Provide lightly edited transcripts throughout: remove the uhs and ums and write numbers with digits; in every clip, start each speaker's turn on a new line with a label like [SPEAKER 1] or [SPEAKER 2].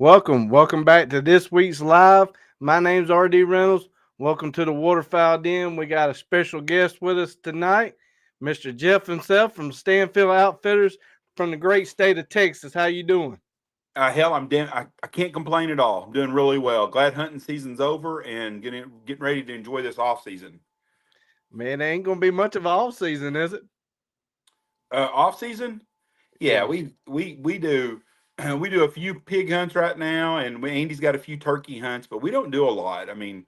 [SPEAKER 1] Welcome back to this week's live. My name's RD Reynolds. Welcome to the Waterfowl Den. We got a special guest with us tonight, Mr. Jeff himself from Standfield Outfitters from the great state of Texas. How you doing?
[SPEAKER 2] Hell, I can't complain at all. I'm doing really well. Glad hunting season's over and getting ready to enjoy this off season.
[SPEAKER 1] Man, there ain't gonna be much of an off season, is it?
[SPEAKER 2] Off season, yeah,
[SPEAKER 1] Yeah.
[SPEAKER 2] we do we do a few pig hunts right now, and Andy's got a few turkey hunts, but we don't do a lot. I mean,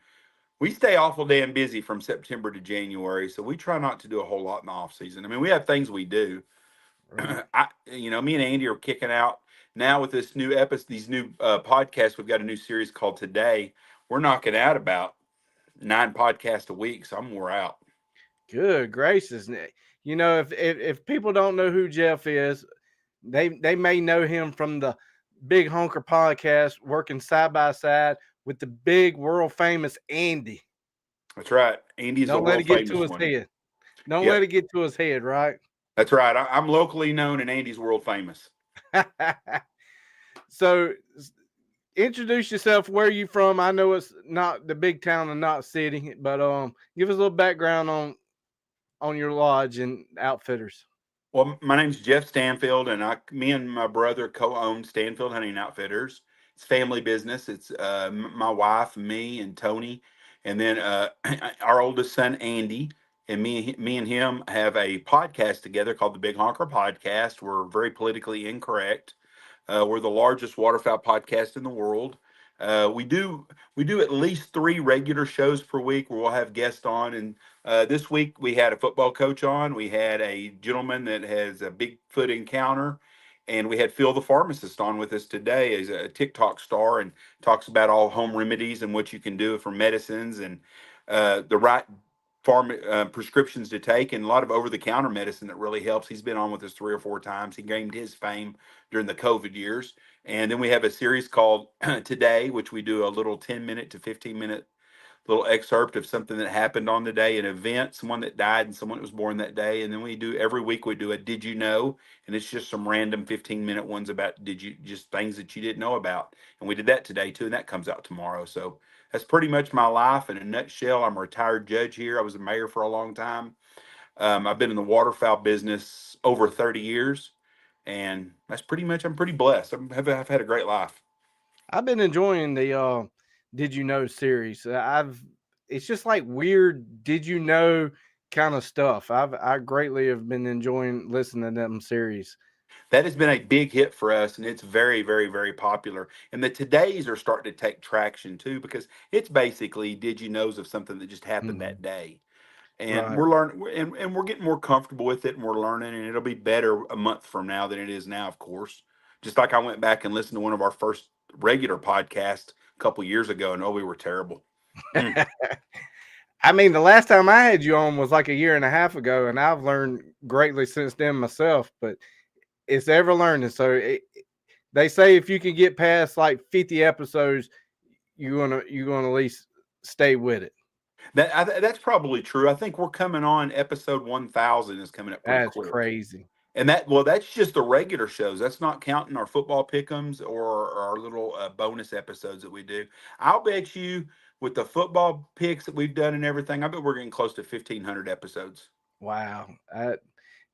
[SPEAKER 2] we stay awful damn busy from September to January, so we try not to do a whole lot in the off season. I mean, we have things we do.
[SPEAKER 1] Right.
[SPEAKER 2] Me and Andy are kicking out now with this new episode, these new podcasts. We've got a new series called Today. We're knocking out about 9 podcasts a week, so I'm wore out.
[SPEAKER 1] Good gracious. You know, if people don't know who Jeff is, they may know him from the Big Honker podcast, working side by side with the big world famous Andy.
[SPEAKER 2] That's right. Andy's a
[SPEAKER 1] Don't let it
[SPEAKER 2] world
[SPEAKER 1] get to
[SPEAKER 2] famous
[SPEAKER 1] his
[SPEAKER 2] one.
[SPEAKER 1] head. Don't let
[SPEAKER 2] Yep,
[SPEAKER 1] it get to his head, right?
[SPEAKER 2] that's right. I'm locally known, and Andy's world famous.
[SPEAKER 1] So introduce yourself. Where are you from? I know it's not the big town and not city, but give us a little background on your lodge and outfitters.
[SPEAKER 2] Well, my name's Jeff Stanfield, and me and my brother co-own Stanfield Hunting Outfitters. It's family business. It's my wife, me, and Tony, and then our oldest son Andy, and me and him have a podcast together called the Big Honker Podcast. We're very politically incorrect. We're the largest waterfowl podcast in the world. We do at least 3 regular shows per week where we'll have guests on. And this week we had a football coach on. We had a gentleman that has a Bigfoot encounter, and we had Phil the pharmacist on with us today as a TikTok star and talks about all home remedies and what you can do for medicines and the right prescriptions to take, and a lot of over-the-counter medicine that really helps. He's been on with us 3 or 4 times. He gained his fame during the COVID years. And then we have a series called Today, which we do a little 10-minute to 15-minute little excerpt of something that happened on the day, an event, someone that died and someone that was born that day. And then we do every week we do a Did You Know? And it's just some random 15-minute ones about just things that you didn't know about. And we did that today too, and that comes out tomorrow. So that's pretty much my life in a nutshell. I'm a retired judge here. I was a mayor for a long time. I've been in the waterfowl business over 30 years, and that's pretty much. I'm pretty blessed. I've had a great life.
[SPEAKER 1] I've been enjoying the Did You Know series. I've It's just like weird Did You Know kind of stuff. I greatly have been enjoying listening to them series.
[SPEAKER 2] That has been a big hit for us, and it's very, very, very popular. And the todays are starting to take traction too, because it's basically did you knows of something that just happened
[SPEAKER 1] Mhm.
[SPEAKER 2] that day. And
[SPEAKER 1] Right.
[SPEAKER 2] we're learning, and we're getting more comfortable with it, and we're learning, and it'll be better a month from now than it is now, of course. Just like I went back and listened to one of our first regular podcasts a couple years ago, and oh, we were terrible. Hmm.
[SPEAKER 1] I mean, the last time I had you on was like a year and a half ago, and I've learned greatly since then myself. But it's ever learning. So they say if you can get past like 50 episodes, you're gonna at least stay with it.
[SPEAKER 2] That's probably true. I think we're coming on episode 1,000 is coming up pretty
[SPEAKER 1] That's
[SPEAKER 2] quick.
[SPEAKER 1] crazy.
[SPEAKER 2] And that's just the regular shows. That's not counting our football pickums or our little bonus episodes that we do. I'll bet you with the football picks that we've done and everything, I bet we're getting close to 1,500 episodes.
[SPEAKER 1] Wow.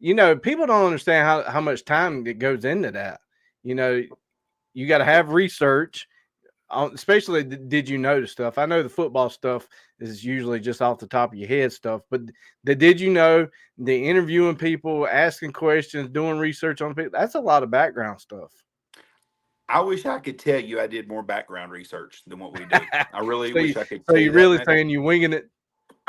[SPEAKER 1] People don't understand how much time that goes into that. You know, you got to have research, especially did you know the stuff. I know the football stuff is usually just off the top of your head stuff, but the did you know, the interviewing people, asking questions, doing research on people, that's a lot of background stuff.
[SPEAKER 2] I wish I could tell you I did more background research than what we do. I really
[SPEAKER 1] so you
[SPEAKER 2] wish I could
[SPEAKER 1] so
[SPEAKER 2] tell
[SPEAKER 1] you
[SPEAKER 2] you that.
[SPEAKER 1] really saying you winging it?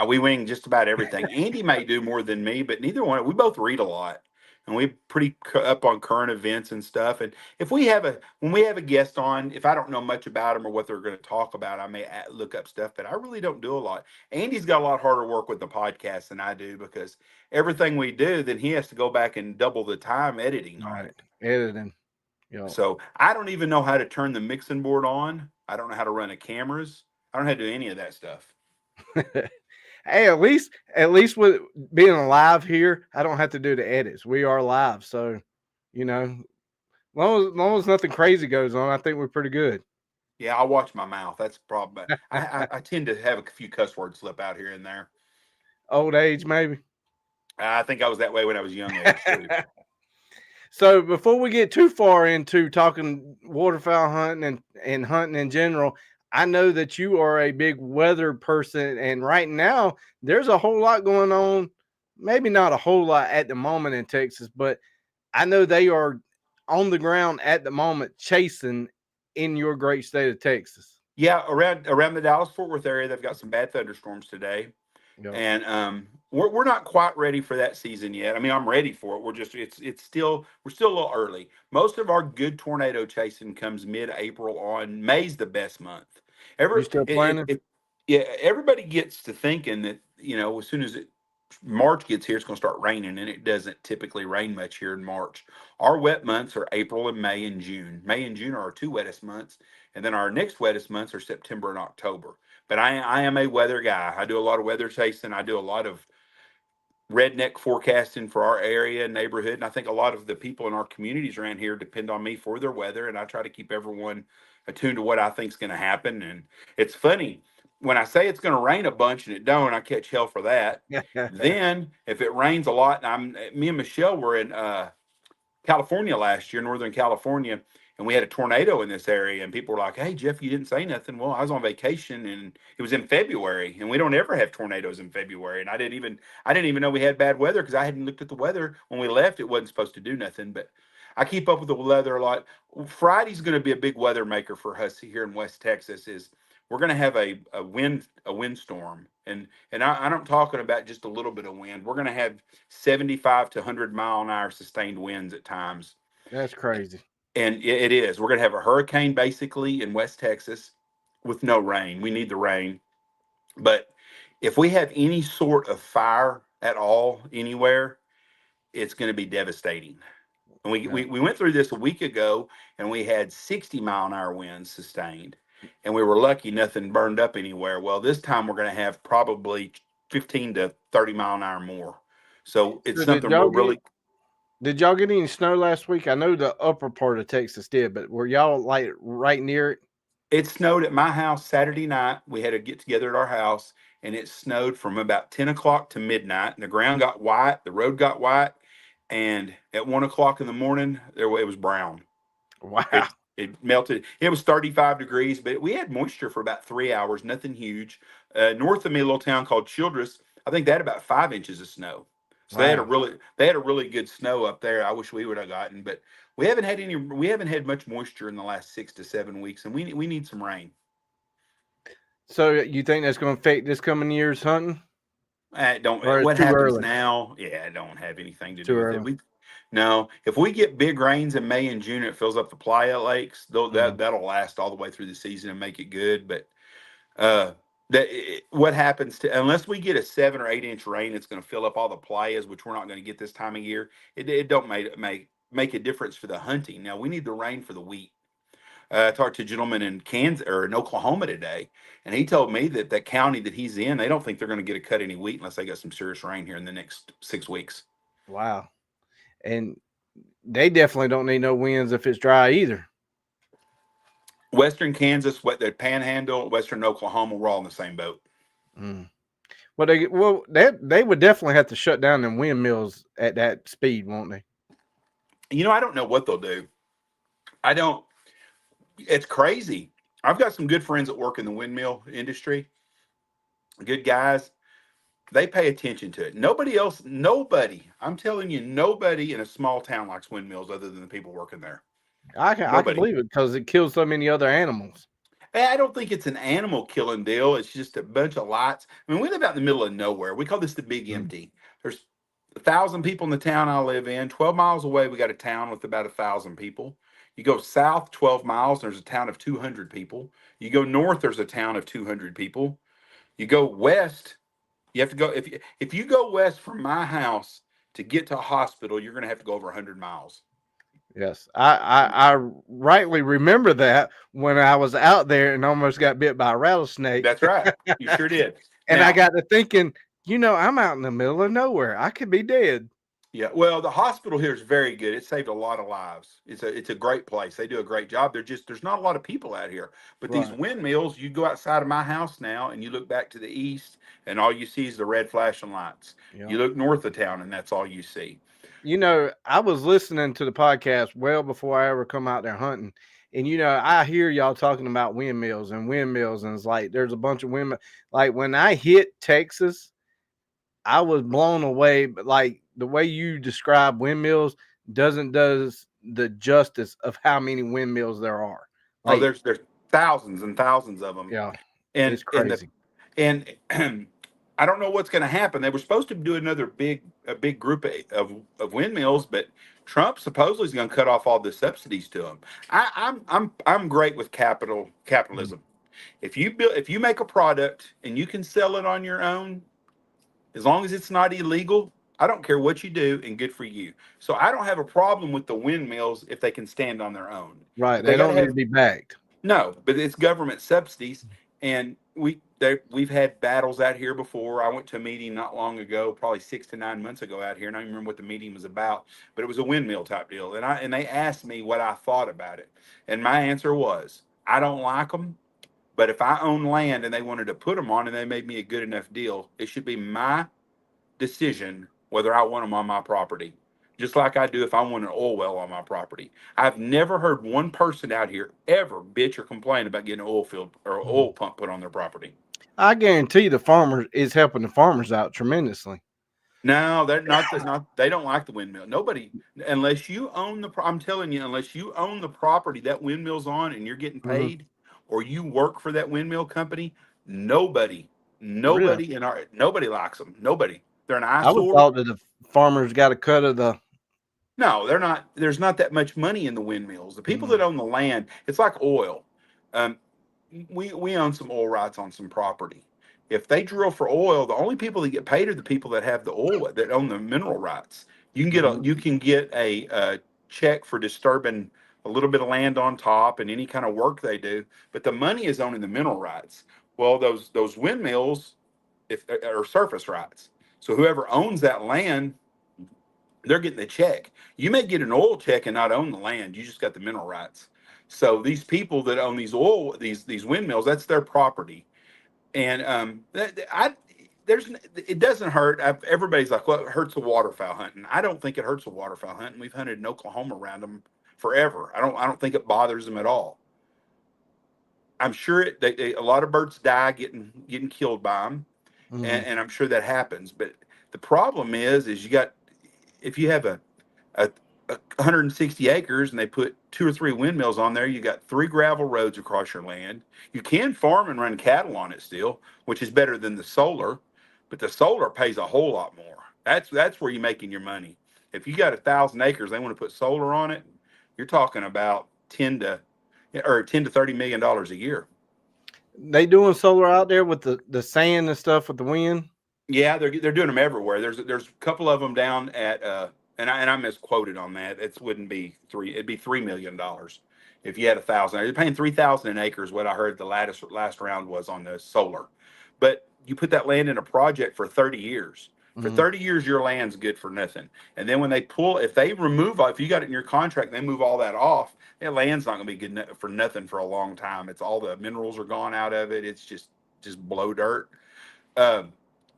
[SPEAKER 2] We wing just about everything. Andy may do more than me, but neither one. We both read a lot, and we pretty up on current events and stuff. And if we have a when we have a guest on, if I don't know much about them or what they're going to talk about, I may look up stuff. But I really don't do a lot. Andy's got a lot harder work with the podcast than I do because everything we do, then he has to go back and double the time editing
[SPEAKER 1] All
[SPEAKER 2] on
[SPEAKER 1] right,
[SPEAKER 2] it.
[SPEAKER 1] editing.
[SPEAKER 2] So I don't even know how to turn the mixing board on. I don't know how to run the cameras. I don't know how to do any of that stuff.
[SPEAKER 1] Hey, at least with being alive here, I don't have to do the edits. We are live, so you know long as nothing crazy goes on, I think we're pretty good.
[SPEAKER 2] Yeah, I watch my mouth. That's the problem. I tend to have a few cuss words slip out here and there.
[SPEAKER 1] Old age, maybe.
[SPEAKER 2] I think I was that way when I was young age too.
[SPEAKER 1] So before we get too far into talking waterfowl hunting and hunting in general, I know that you are a big weather person, and right now there's a whole lot going on. Maybe not a whole lot at the moment in Texas, but I know they are on the ground at the moment chasing in your great state of Texas.
[SPEAKER 2] Yeah, around the Dallas Fort Worth area, they've got some bad thunderstorms today.
[SPEAKER 1] Yep.
[SPEAKER 2] And we're not quite ready for that season yet. I mean, I'm ready for it. We're still a little early. Most of our good tornado chasing comes mid-April on. May's the best month.
[SPEAKER 1] You still planning?
[SPEAKER 2] Yeah, everybody gets to thinking that as soon as March gets here, it's going to start raining, and it doesn't typically rain much here in March. Our wet months are April and May and June. May and June are our two wettest months, and then our next wettest months are September and October. But I am a weather guy. I do a lot of weather chasing. I do a lot of redneck forecasting for our area and neighborhood. And I think a lot of the people in our communities around here depend on me for their weather. And I try to keep everyone attuned to what I think is going to happen. And it's funny when I say it's going to rain a bunch and it don't, I catch hell for that. Then if it rains a lot, me and Michelle were in California last year, Northern California, and we had a tornado in this area, and people were like, "Hey, Jeff, you didn't say nothing." Well, I was on vacation, and it was in February, and we don't ever have tornadoes in February. And I didn't even know we had bad weather because I hadn't looked at the weather when we left. It wasn't supposed to do nothing, but I keep up with the weather a lot. Friday's going to be a big weather maker for us here in West Texas. Is we're going to have a windstorm, and I'm talking about just a little bit of wind. We're going to have 75 to 100 mile an hour sustained winds at times.
[SPEAKER 1] That's crazy.
[SPEAKER 2] And it is. We're going to have a hurricane basically in West Texas with no rain. We need the rain. But if we have any sort of fire at all anywhere, it's going to be devastating. And we went through this a week ago, and we had 60-mile-an-hour winds sustained. And we were lucky nothing burned up anywhere. Well, this time we're going to have probably 15 to 30 mile an hour more. So it's something we're really...
[SPEAKER 1] Did y'all get any snow last week? I know the upper part of Texas did, but were y'all like right near it?
[SPEAKER 2] It snowed at my house Saturday night. We had a get together at our house, and it snowed from about 10 o'clock to midnight. And the ground got white, the road got white, and at 1 o'clock in the morning, it was brown.
[SPEAKER 1] Wow.
[SPEAKER 2] It melted. It was 35 degrees, but we had moisture for about 3 hours, nothing huge. North of me, a little town called Childress, I think they had about 5 inches of snow. So wow. they had a really good snow up there. I wish we would have gotten, but we haven't had much moisture in the last 6 to 7 weeks, and we need some rain.
[SPEAKER 1] So you think that's going to affect this coming year's hunting?
[SPEAKER 2] What happens now? Yeah, I don't have anything to do with it. No, if we get big rains in May and June, it fills up the playa lakes. That'll last all the way through the season and make it good. But what happens unless we get a 7 or 8 inch rain, it's going to fill up all the playas, which we're not going to get this time of year. It don't make a difference for the hunting. Now we need the rain for the wheat. I talked to a gentleman in Kansas or in Oklahoma today, and he told me that that county that he's in, they don't think they're going to get a cut any wheat unless they got some serious rain here in the next 6 weeks.
[SPEAKER 1] Wow. And they definitely don't need no winds if it's dry either.
[SPEAKER 2] Western Kansas, the Panhandle, Western Oklahoma, we're all in the same boat.
[SPEAKER 1] Mm. Well, they would definitely have to shut down them windmills at that speed, won't they?
[SPEAKER 2] I don't know what they'll do. It's crazy. I've got some good friends that work in the windmill industry. Good guys. They pay attention to it. Nobody, I'm telling you, nobody in a small town likes windmills other than the people working there.
[SPEAKER 1] I can believe it because it kills so many other animals.
[SPEAKER 2] I don't think it's an animal killing deal. It's just a bunch of lights. I mean, we live out in the middle of nowhere. We call this the Big Empty. There's 1,000 people in the town I live in. 12 miles away, we got a town with about 1,000 people. You go south 12 miles, there's a town of 200 people. You go north, there's a town of 200 people. You go west, you have to go, if you go west from my house to get to a hospital, you're going to have to go over 100 miles.
[SPEAKER 1] Yes, I rightly remember that when I was out there and almost got bit by a rattlesnake.
[SPEAKER 2] That's right. You sure did.
[SPEAKER 1] And I got to thinking, I'm out in the middle of nowhere. I could be dead.
[SPEAKER 2] Yeah, well, the hospital here is very good. It saved a lot of lives. It's a great place. They do a great job. There's not a lot of people out here. But these
[SPEAKER 1] Right.
[SPEAKER 2] windmills, you go outside of my house now and you look back to the east and all you see is the red flashing lights.
[SPEAKER 1] Yeah.
[SPEAKER 2] You look north of town and that's all you see.
[SPEAKER 1] You know, I was listening to the podcast well before I ever come out there hunting. And you know, I hear y'all talking about windmills, and it's like there's a bunch of windmills. Like when I hit Texas, I was blown away. But like the way you describe windmills does the justice of how many windmills there are.
[SPEAKER 2] Oh,
[SPEAKER 1] Like,
[SPEAKER 2] there's thousands and thousands of them.
[SPEAKER 1] yeah,
[SPEAKER 2] And
[SPEAKER 1] it's
[SPEAKER 2] and the
[SPEAKER 1] crazy.
[SPEAKER 2] and I don't know what's going to happen. They were supposed to do another big group of windmills, but Trump supposedly is going to cut off all the subsidies to them. I'm great with
[SPEAKER 1] Mm.
[SPEAKER 2] capitalism. If you make a product and you can sell it on your own, as long as it's not illegal, I don't care what you do, and good for you. So I don't have a problem with the windmills if they can stand on their own.
[SPEAKER 1] Right.
[SPEAKER 2] But they
[SPEAKER 1] They
[SPEAKER 2] got to
[SPEAKER 1] don't need
[SPEAKER 2] have
[SPEAKER 1] to be backed.
[SPEAKER 2] no, but it's government subsidies, and we've had battles out here before. I went to a meeting not long ago, probably 6 to 9 months ago out here, and I don't even remember what the meeting was about, but it was a windmill type deal, and they asked me what I thought about it, and my answer was I don't like them, but if I own land and they wanted to put them on and they made me a good enough deal, it should be my decision whether I want them on my property, just like I do if I want an oil well on my property. I've never heard one person out here ever bitch or complain about getting an oil field or
[SPEAKER 1] Mhm.
[SPEAKER 2] oil pump put on their property.
[SPEAKER 1] I guarantee the farmer is helping the farmers out tremendously.
[SPEAKER 2] No, they're not. They don't like the windmill. Nobody, unless you own I'm telling you, unless you own the property that windmill's on and you're getting
[SPEAKER 1] Mhm.
[SPEAKER 2] paid, or you work for that windmill company, nobody,
[SPEAKER 1] Really?
[SPEAKER 2] nobody likes them. Nobody. They're an
[SPEAKER 1] I would
[SPEAKER 2] eyesore.
[SPEAKER 1] thought that the farmers got a cut of the.
[SPEAKER 2] No, they're not. There's not that much money in the windmills. The people that
[SPEAKER 1] Mm.
[SPEAKER 2] own the land, it's like oil. Um, we own some oil rights on some property. If they drill for oil, the only people that get paid are the people that have the oil that own the mineral rights.
[SPEAKER 1] Mhm.
[SPEAKER 2] You can get a check for disturbing a little bit of land on top and any kind of work they do, but the money is owning the mineral rights. Well, those windmills, if are surface rights. So whoever owns that land, they're getting the check. You may get an oil check and not own the land. You just got the mineral rights. So these people that own these windmills, that's their property. And there's it doesn't hurt. Everybody's like, well, it hurts the waterfowl hunting. I don't think it hurts the waterfowl hunting. We've hunted in Oklahoma around them forever. I don't think it bothers them at all. I'm sure a lot of birds die getting killed by them,
[SPEAKER 1] Mhm.
[SPEAKER 2] and I'm sure that happens. But the problem is you got if you have a 160 acres and they put 2 or 3 windmills on there, you got 3 gravel roads across your land. You can farm and run cattle on it still, which is better than the solar, but the solar pays a whole lot more. That's where you're making your money. If you got 1,000 acres, they want to put solar on it. You're talking about 10 to $30 million a year.
[SPEAKER 1] They doing solar out there with the sand and stuff with the wind.
[SPEAKER 2] Yeah, they're doing them everywhere. There's a couple of them down at and I misquoted on that. It wouldn't be three. It'd be $3 million if you had 1,000. You're paying 3,000 an acre is what I heard the last round was on the solar. But you put that land in a project for 30 years. For
[SPEAKER 1] Mhm.
[SPEAKER 2] 30 years, your land's good for nothing. And then when if they remove, if you got it in your contract, they move all that off. That land's not going to be good for nothing for a long time. It's all the minerals are gone out of it. It's just blow dirt. Um,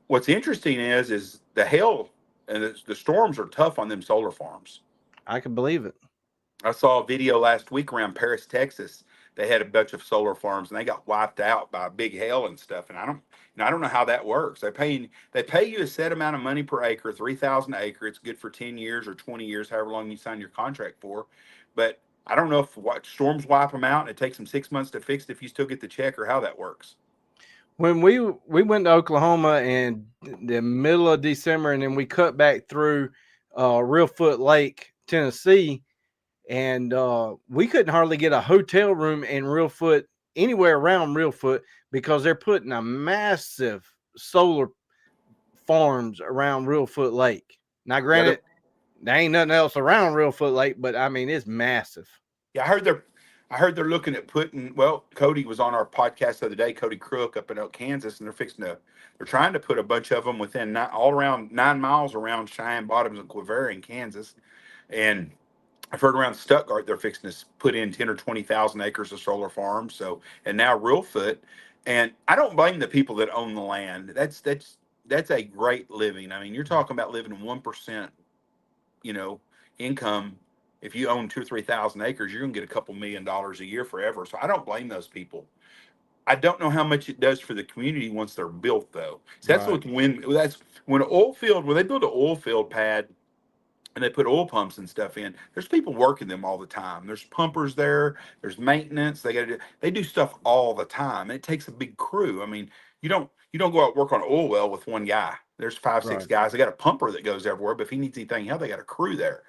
[SPEAKER 2] what's interesting is the hail and the storms are tough on them solar farms.
[SPEAKER 1] I can believe it.
[SPEAKER 2] I saw a video last week around Paris, Texas. They had a bunch of solar farms and they got wiped out by big hail and stuff. And I don't know how that works. They pay you a set amount of money per acre, 3,000 acre. It's good for 10 years or 20 years, however long you sign your contract for. But I don't know if what storms wipe them out and it takes them 6 months to fix it if you still get the check or how that works.
[SPEAKER 1] When we went to Oklahoma in the middle of December, and then we cut back through Real Foot Lake, Tennessee, and we couldn't hardly get a hotel room in Real Foot anywhere around Real Foot because they're putting a massive solar farms around Real Foot Lake. Now,
[SPEAKER 2] Yeah,
[SPEAKER 1] granted, there ain't nothing else around Real Foot Lake, but I mean it's massive.
[SPEAKER 2] yeah, I heard I heard they're looking at putting. Well, Cody was on our podcast the other day. Cody Crook up in Oak, Kansas, and they're fixing to. They're trying to put a bunch of them within all around 9 miles around Cheyenne Bottoms and Quivira in Kansas, and I've heard around Stuttgart they're fixing to put in 10 or 20,000 acres of solar farms. So and now Reelfoot, and I don't blame the people that own the land. That's a great living. I mean, you're talking about living in 1%, you know, income. If you own 2 or 3 thousand acres, you're gonna get a couple $1 million a year forever. So I don't blame those people. I don't know how much it does for the community once they're built, though. So
[SPEAKER 1] Right.
[SPEAKER 2] that's when an oil field, when they build an oil field pad and they put oil pumps and stuff in, there's people working them all the time. There's pumpers there, there's maintenance. They do stuff all the time. And it takes a big crew. I mean, you don't go out and work on an oil well with one guy. There's five, six
[SPEAKER 1] Right.
[SPEAKER 2] guys. They got a pumper that goes everywhere, but if he needs anything else, they got a crew there.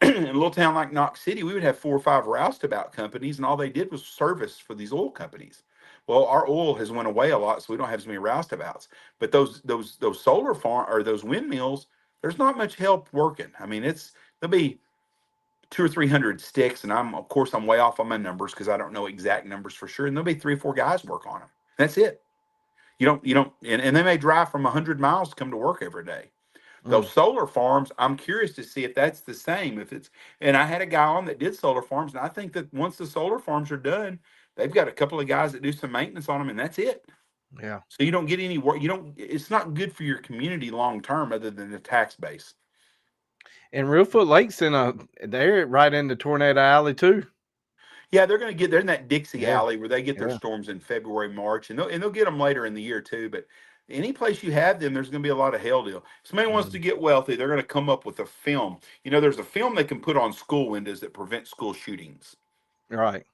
[SPEAKER 2] In a little town like Knox City, we would have 4 or 5 roustabout companies, and all they did was service for these oil companies. Well, our oil has went away a lot, so we don't have as many roustabouts. But those solar farm or those windmills, there's not much help working. I mean, there'll be 200 or 300 sticks, and I'm way off on my numbers because I don't know exact numbers for sure. And there'll be 3 or 4 guys work on them. That's it. You don't, and they may drive from 100 miles to come to work every day. Those
[SPEAKER 1] Mm.
[SPEAKER 2] solar farms, I'm curious to see if that's the same. If it's, and I had a guy on that did solar farms, and I think that once the solar farms are done, they've got a couple of guys that do some maintenance on them, and that's it.
[SPEAKER 1] Yeah.
[SPEAKER 2] So you don't get any work. You don't. It's not good for your community long term, other than the tax base.
[SPEAKER 1] And Reelfoot Lake's they're right in the tornado alley too.
[SPEAKER 2] Yeah, they're in that Dixie
[SPEAKER 1] Yeah.
[SPEAKER 2] alley where they get their
[SPEAKER 1] Yeah.
[SPEAKER 2] storms in February, March, and they'll get them later in the year too. But any place you have them, there's going to be a lot of hell deal. If somebody wants to
[SPEAKER 1] Mm.
[SPEAKER 2] get wealthy, they're going to come up with a film. There's a film they can put on school windows that prevent school shootings.
[SPEAKER 1] Right.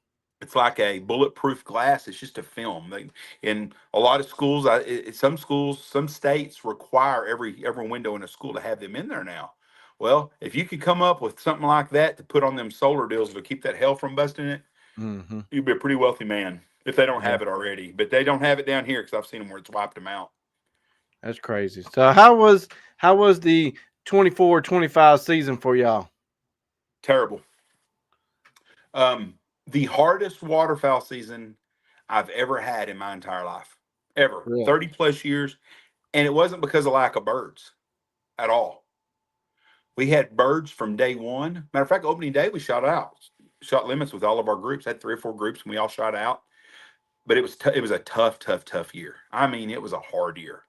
[SPEAKER 2] It's like a bulletproof glass. It's just a film. In a lot of schools, some schools, some states require every window in a school to have them in there now. Well, if you could come up with something like that to put on them solar deals to keep that hell from busting it,
[SPEAKER 1] Hmm.
[SPEAKER 2] you'd be a pretty wealthy man if they don't
[SPEAKER 1] Yeah.
[SPEAKER 2] have it already. But they don't have it down here because I've seen them where it's wiped them out.
[SPEAKER 1] That's crazy. So how was the 24-25 season for y'all?
[SPEAKER 2] Terrible. Um, the hardest waterfowl season I've ever had in my entire life, ever,
[SPEAKER 1] Really?
[SPEAKER 2] 30 plus years. And it wasn't because of lack of birds at all. We had birds from day one. Matter of fact, opening day, we shot limits with all of our groups, had 3 or 4 groups, and we all shot out. But it was a tough, tough, tough year. I mean, it was a hard year.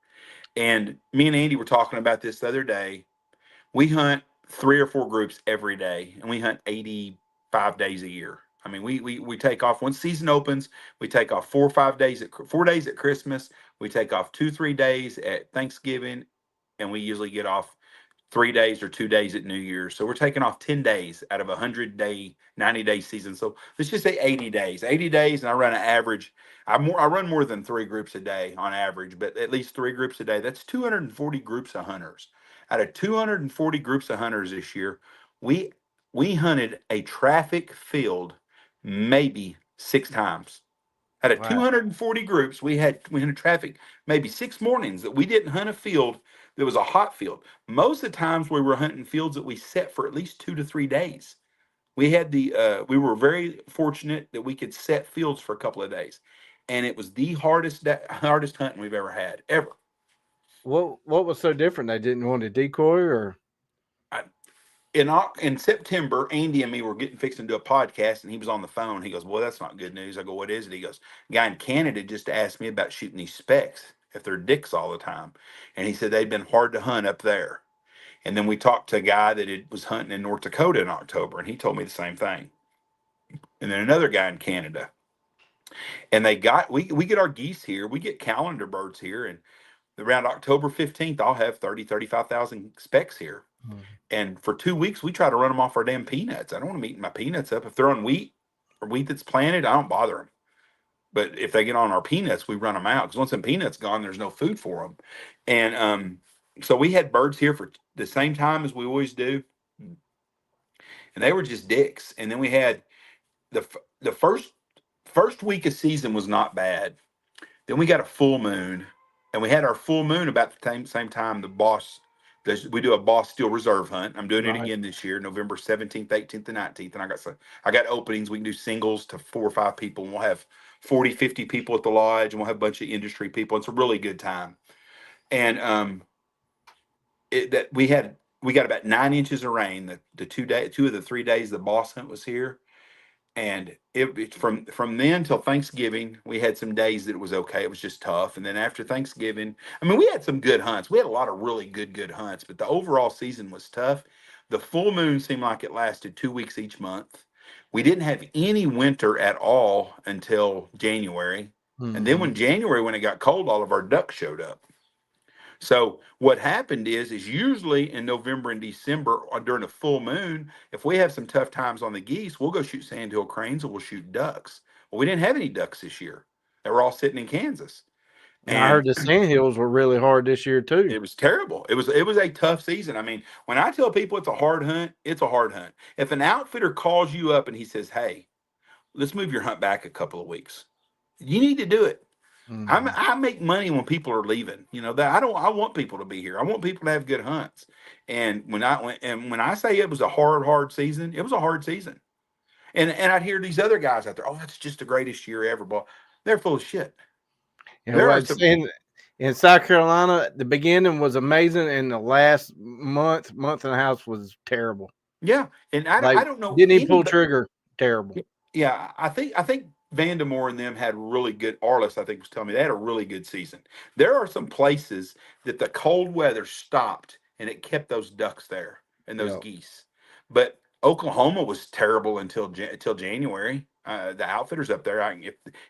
[SPEAKER 2] And me and Andy were talking about this the other day. We hunt 3 or 4 groups every day, and we hunt 85 days a year. I mean, we take off once season opens. We take off 4 or 5 days 4 days at Christmas. We take off 2 or 3 days at Thanksgiving, and we usually get off 3 days or 2 days at New Year's. So we're taking off 10 days out of a 100-day, 90-day season. So let's just say 80 days. 80 days, and I run an average. I run more than 3 groups a day on average, but at least 3 groups a day. That's 240 groups of hunters. Out of 240 groups of hunters this year, we we hunted a traffic field maybe 6 times. Out of
[SPEAKER 1] Wow.
[SPEAKER 2] 240 groups, we hunted traffic maybe 6 mornings that we didn't hunt a field that was a hot field. Most of the times we were hunting fields that we set for at least 2 to 3 days. We were very fortunate that we could set fields for a couple of days, and it was the hardest hunting we've ever had ever.
[SPEAKER 1] What was so different? They didn't want to decoy or
[SPEAKER 2] I, in September, Andy and me were getting fixing to do a podcast, and he was on the phone. He goes, "Well, that's not good news." I go, "What is it?" He goes, "A guy in Canada just asked me about shooting these specks if they're dicks all the time," and he said they'd been hard to hunt up there. And then we talked to a guy was hunting in North Dakota in October, and he told me the same thing. And then another guy in Canada, and we get our geese here, we get calendar birds here, and around October 15th, I'll have 35,000 specks here.
[SPEAKER 1] Mhm.
[SPEAKER 2] And for 2 weeks, we try to run them off our damn peanuts. I don't want to eat my peanuts up. If they're on wheat or wheat that's planted, I don't bother them. But if they get on our peanuts, we run them out because once the peanuts gone, there's no food for them. And so we had birds here for the same time as we always do, and they were just dicks. And then we had the first week of season was not bad. Then we got a full moon, and we had our full moon about the same time the boss We do a Boss Steel Reserve hunt. I'm doing it
[SPEAKER 1] Right.
[SPEAKER 2] again this year, November 17th, 18th, and 19th. And I got openings. We can do singles to 4 or 5 people, and we'll have 40, 50 people at the lodge, and we'll have a bunch of industry people. It's a really good time. And that we got about 9 inches of rain the 2 of the 3 days the boss hunt was here. And from then till Thanksgiving, we had some days that it was okay. It was just tough. And then after Thanksgiving, I mean, we had some good hunts. We had a lot of really good hunts, but the overall season was tough. The full moon seemed like it lasted 2 weeks each month. We didn't have any winter at all until January. And then
[SPEAKER 1] Hmm.
[SPEAKER 2] when it got cold, all of our ducks showed up. So what happened is usually in November and December or during a full moon, if we have some tough times on the geese, we'll go shoot sandhill cranes or we'll shoot ducks. Well, we didn't have any ducks this year. They were all sitting in Kansas,
[SPEAKER 1] And I
[SPEAKER 2] and
[SPEAKER 1] heard the sandhills were really hard this year too.
[SPEAKER 2] it was terrible. It was a tough season. I mean, when I tell people it's a hard hunt, it's a hard hunt. If an outfitter calls you up and he says, "Hey, let's move your hunt back a couple of weeks," you need to do it.
[SPEAKER 1] Hmm.
[SPEAKER 2] I make money when people are leaving. You know that I want people to be here. I want people to have good hunts. And when I say it was a hard season, it was a hard season. And I'd hear these other guys out there, oh, that's just the greatest year ever. But they're full of shit.
[SPEAKER 1] You know
[SPEAKER 2] There are
[SPEAKER 1] what?
[SPEAKER 2] some,
[SPEAKER 1] In South Carolina, the beginning was amazing, and the last month and a half was terrible.
[SPEAKER 2] yeah. And
[SPEAKER 1] Like
[SPEAKER 2] I don't know
[SPEAKER 1] didn't even pull
[SPEAKER 2] anybody.
[SPEAKER 1] trigger. Terrible.
[SPEAKER 2] Yeah, I think Vandemore and them had really good. Arliss, I think, was telling me they had a really good season. There are some places that the cold weather stopped and it kept those ducks there and those
[SPEAKER 1] Yeah.
[SPEAKER 2] geese. But Oklahoma was terrible until January. The outfitters up there,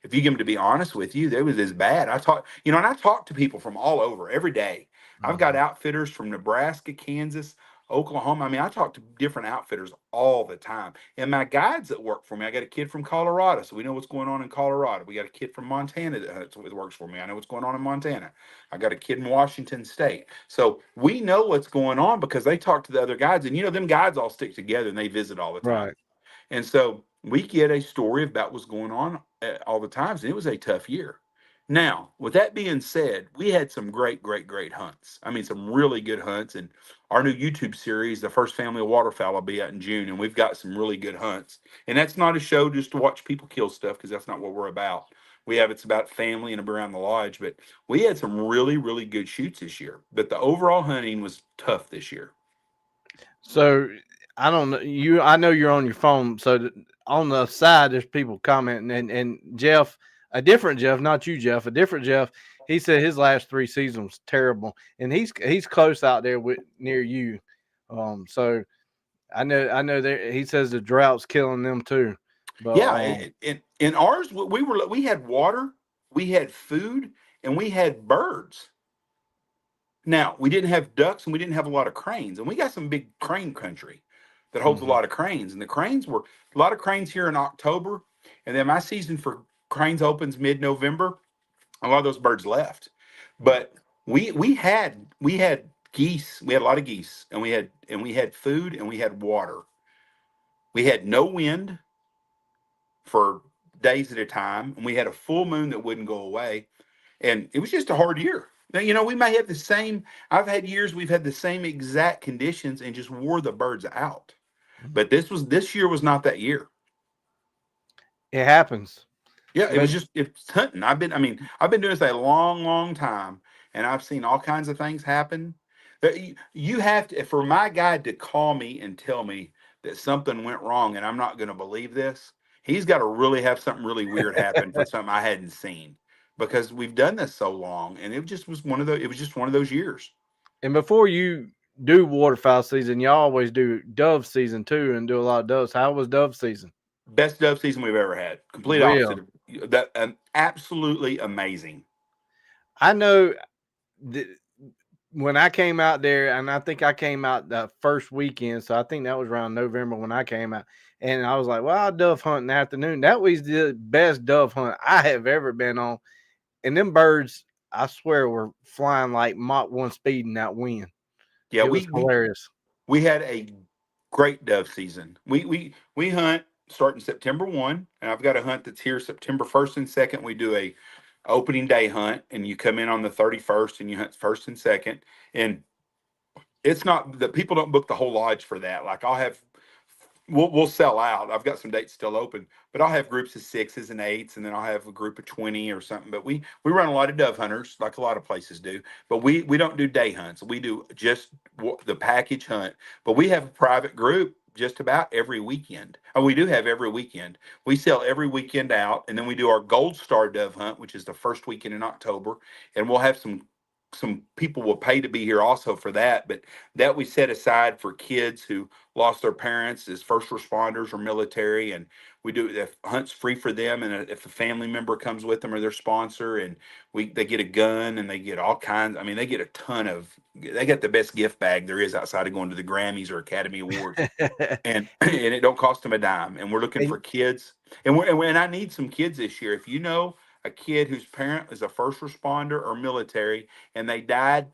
[SPEAKER 2] if you get them to be honest with you, they was as bad. And I talked to people from all over every day. I've got
[SPEAKER 1] Mhm.
[SPEAKER 2] outfitters from Nebraska, Kansas, Oklahoma. I mean, I talk to different outfitters all the time. And my guides that work for me, I got a kid from Colorado, so we know what's going on in Colorado. We got a kid from Montana that works for me. I know what's going on in Montana. I got a kid in Washington State. So we know what's going on because they talk to the other guides. And them guides all stick together and they visit all the time.
[SPEAKER 1] Right.
[SPEAKER 2] And so we get a story about what's going on all the times. And it was a tough year. Now, with that being said, we had some great hunts. I mean, some really good hunts. And our new YouTube series, The First Family of Waterfowl, will be out in June. And we've got some really good hunts. And that's not a show just to watch people kill stuff because that's not what we're about. It's about family and around the lodge. But we had some really good shoots this year. But the overall hunting was tough this year.
[SPEAKER 1] So I don't know you. I know you're on your phone. So on the side, there's people commenting, and Jeff, a different Jeff, not you, Jeff, a different Jeff. He said his last 3 seasons was terrible, and he's close out there with near you. So I know that he says the drought's killing them too. But
[SPEAKER 2] Yeah, in ours, we had water, we had food, and we had birds. Now, we didn't have ducks and we didn't have a lot of cranes, and we got some big crane country that holds a
[SPEAKER 1] mhm.
[SPEAKER 2] lot of cranes. And the cranes were a lot of cranes here in October, and then my season for cranes opens mid-November. A lot of those birds left, but we had geese. We had a lot of geese, and we had food and we had water. We had no wind for days at a time, and we had a full moon that wouldn't go away. And it was just a hard year. Now, we may have the same. I've had years we've had the same exact conditions and just wore the birds out. But this year was not that year.
[SPEAKER 1] It happens.
[SPEAKER 2] Yeah,
[SPEAKER 1] But
[SPEAKER 2] it's hunting. I've been doing this a long time, and I've seen all kinds of things happen. But you have to, for my guy to call me and tell me that something went wrong, and I'm not going to believe this. He's got to really have something really weird happen for something I hadn't seen because we've done this so long, and it just was one of those. It was just one of those years.
[SPEAKER 1] and before you do waterfowl season, you always do dove season too, and do a lot of doves. How was dove season?
[SPEAKER 2] Best dove season we've ever had. Complete opposite
[SPEAKER 1] Real.
[SPEAKER 2] of that. Absolutely amazing.
[SPEAKER 1] I know that when I came out there, and I think I came out the first weekend, so I think that was around November when I came out, and I was like, "Well, I'll dove hunt in the afternoon." That was the best dove hunt I have ever been on, and them birds, I swear, were flying like Mach 1 speed in that wind.
[SPEAKER 2] Yeah,
[SPEAKER 1] It was hilarious.
[SPEAKER 2] we had a great dove season. We hunt starting September 1, and I've got a hunt that's here September 1st and 2nd. We do a opening day hunt, and you come in on the 31st and you hunt first and second. And It's not that people don't book the whole lodge for that. Like I'll have, we'll sell out. I've got some dates still open, but I'll have groups of sixes and eights, and then I'll have a group of 20 or something. But we run a lot of dove hunters, like a lot of places do. But we don't do day hunts. We do just the package hunt. But we have a private group just about every weekend. Oh, we do have every weekend. We sell every weekend out, and then we do our Gold Star dove hunt, which is the first weekend in October, and we'll have some people will pay to be here also for that, but that we set aside for kids who lost their parents as first responders or military, and we do the hunts free for them, and if a family member comes with them or their sponsor, and they get a gun and they get all kinds. I mean, they get a ton of. They got the best gift bag there is outside of going to the Grammys or Academy Awards, and it don't cost them a dime. And we're looking for
[SPEAKER 1] And
[SPEAKER 2] kids, and I need some kids this year. If you know a kid whose parent is a first responder or military and they died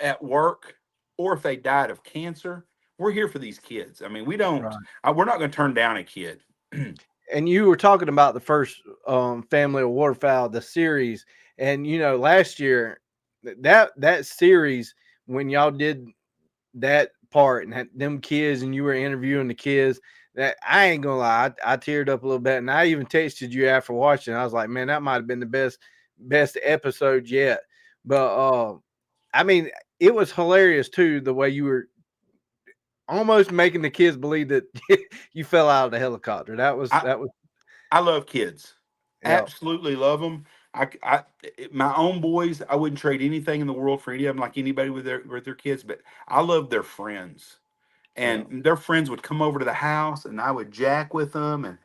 [SPEAKER 2] at work, or if they died of cancer, we're here for these kids. I mean,
[SPEAKER 1] right.
[SPEAKER 2] we're not going to turn down a kid.
[SPEAKER 1] And you were talking about the first family of waterfowl, the series, and last year that series when y'all did that part and had them kids and you were interviewing the kids, that I ain't gonna lie, I teared up a little bit, and I even texted you after watching. I was like, man, that might have been the best episode yet. But I mean, it was hilarious too, the way you were almost making the kids believe that you fell out of the helicopter. That was
[SPEAKER 2] I,
[SPEAKER 1] that was
[SPEAKER 2] I love kids.
[SPEAKER 1] yeah.
[SPEAKER 2] Absolutely love them. My own boys, I wouldn't trade anything in the world for any of them, like anybody with their kids. But I love their friends,
[SPEAKER 1] Yeah.
[SPEAKER 2] and their friends would come over to the house, and I would jack with them. And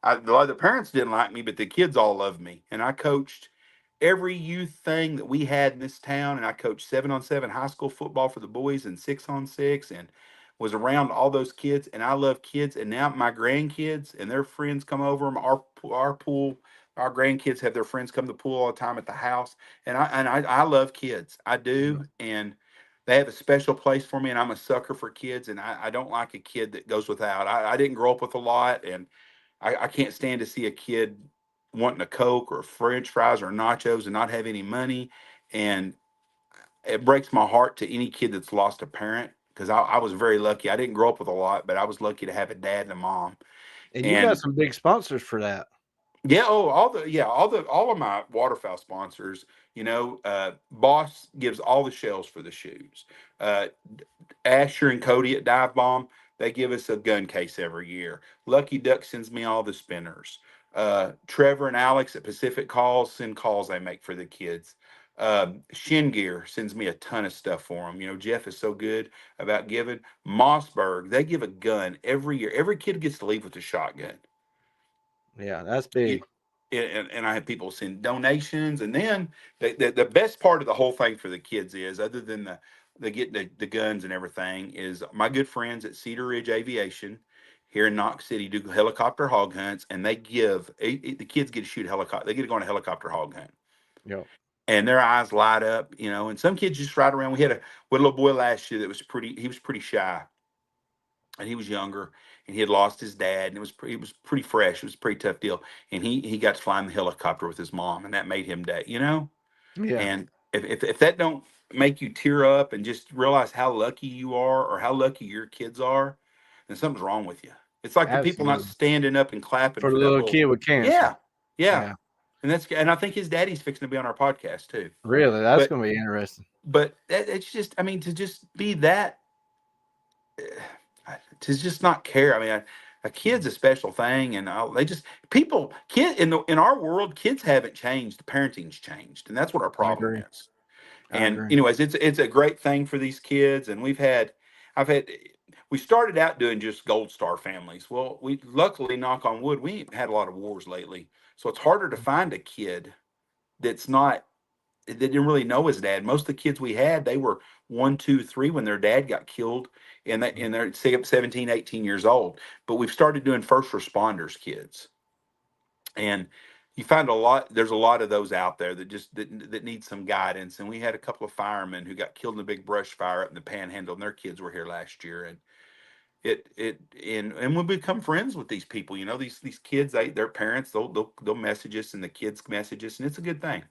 [SPEAKER 2] a lot of the parents didn't like me, but the kids all loved me. And I coached every youth thing that we had in this town, and I coached 7-on-7 high school football for the boys and 6-on-6, and was around all those kids. And I love kids. And now my grandkids and their friends come over. Our pool. Our grandkids have their friends come to the pool all the time at the house, and I love kids. I
[SPEAKER 1] Yeah.
[SPEAKER 2] do, and they have a special place for me, and I'm a sucker for kids, and I don't like a kid that goes without. I didn't grow up with a lot, and I can't stand to see a kid wanting a Coke or French fries or nachos and not have any money. And it breaks my heart to any kid that's lost a parent, because I was very lucky. I didn't grow up with a lot, but I was lucky to have a dad and a mom.
[SPEAKER 1] And you got
[SPEAKER 2] And
[SPEAKER 1] some big sponsors for that.
[SPEAKER 2] yeah, all of my waterfowl sponsors, Boss gives all the shells for the shoes. Uh, Asher and Cody at Dive Bomb, they give us a gun case every year. Lucky Duck sends me all the spinners. Trevor and Alex at Pacific Calls send calls they make for the kids. Shin Gear sends me a ton of stuff for them. Jeff is so good about giving. Mossberg, they give a gun every year. Every kid gets to leave with a shotgun.
[SPEAKER 1] Yeah, that's
[SPEAKER 2] You,
[SPEAKER 1] big.
[SPEAKER 2] and I have people send donations, and then the best part of the whole thing for the kids is, other than the getting the guns and everything, is my good friends at Cedar Ridge Aviation here in Knox City do helicopter hog hunts, and they give the kids get to shoot helicopter. They get to go on a helicopter hog hunt,
[SPEAKER 1] Yeah.
[SPEAKER 2] and their eyes light up, And some kids just ride around. We had a little boy last year that was pretty. He was pretty shy, and he was younger, and he had lost his dad, and it was pretty fresh. It was a pretty tough deal, and he got to fly in the helicopter with his mom, and that made him day.
[SPEAKER 1] Yeah.
[SPEAKER 2] And if that don't make you tear up and just realize how lucky you are, or how lucky your kids are, then something's wrong with you. It's like the people not
[SPEAKER 1] Absolutely.
[SPEAKER 2] standing up and clapping
[SPEAKER 1] For the
[SPEAKER 2] for that
[SPEAKER 1] little
[SPEAKER 2] little.
[SPEAKER 1] kid with cancer.
[SPEAKER 2] Yeah, yeah.
[SPEAKER 1] Yeah.
[SPEAKER 2] And I think his daddy's fixing to be on our podcast too.
[SPEAKER 1] Really, that's
[SPEAKER 2] But
[SPEAKER 1] gonna be interesting.
[SPEAKER 2] it's just, I mean, to just be that, to just not care. I mean, a kid's a special thing, and they just people kid in our world, kids haven't changed. Parenting's changed, and that's what our
[SPEAKER 1] I
[SPEAKER 2] problem
[SPEAKER 1] agree.
[SPEAKER 2] is.
[SPEAKER 1] I
[SPEAKER 2] And
[SPEAKER 1] agree.
[SPEAKER 2] anyways, it's a great thing for these kids, and I've had. We started out doing just Gold Star families. Well, we luckily, knock on wood, we ain't had a lot of wars lately, so it's harder to find a kid that's not that didn't really know his dad. Most of the kids we had, they were 1, 2, 3 when their dad got killed, and they're say up 17, 18 years old. But we've started doing first responders kids, and you find there's a lot of those out there that need some guidance. And we had a couple of firemen who got killed in a big brush fire up in the Panhandle, and their kids were here last year. And and we become friends with these people. These kids, their parents, they'll message us, and the kids message us, and it's a good thing.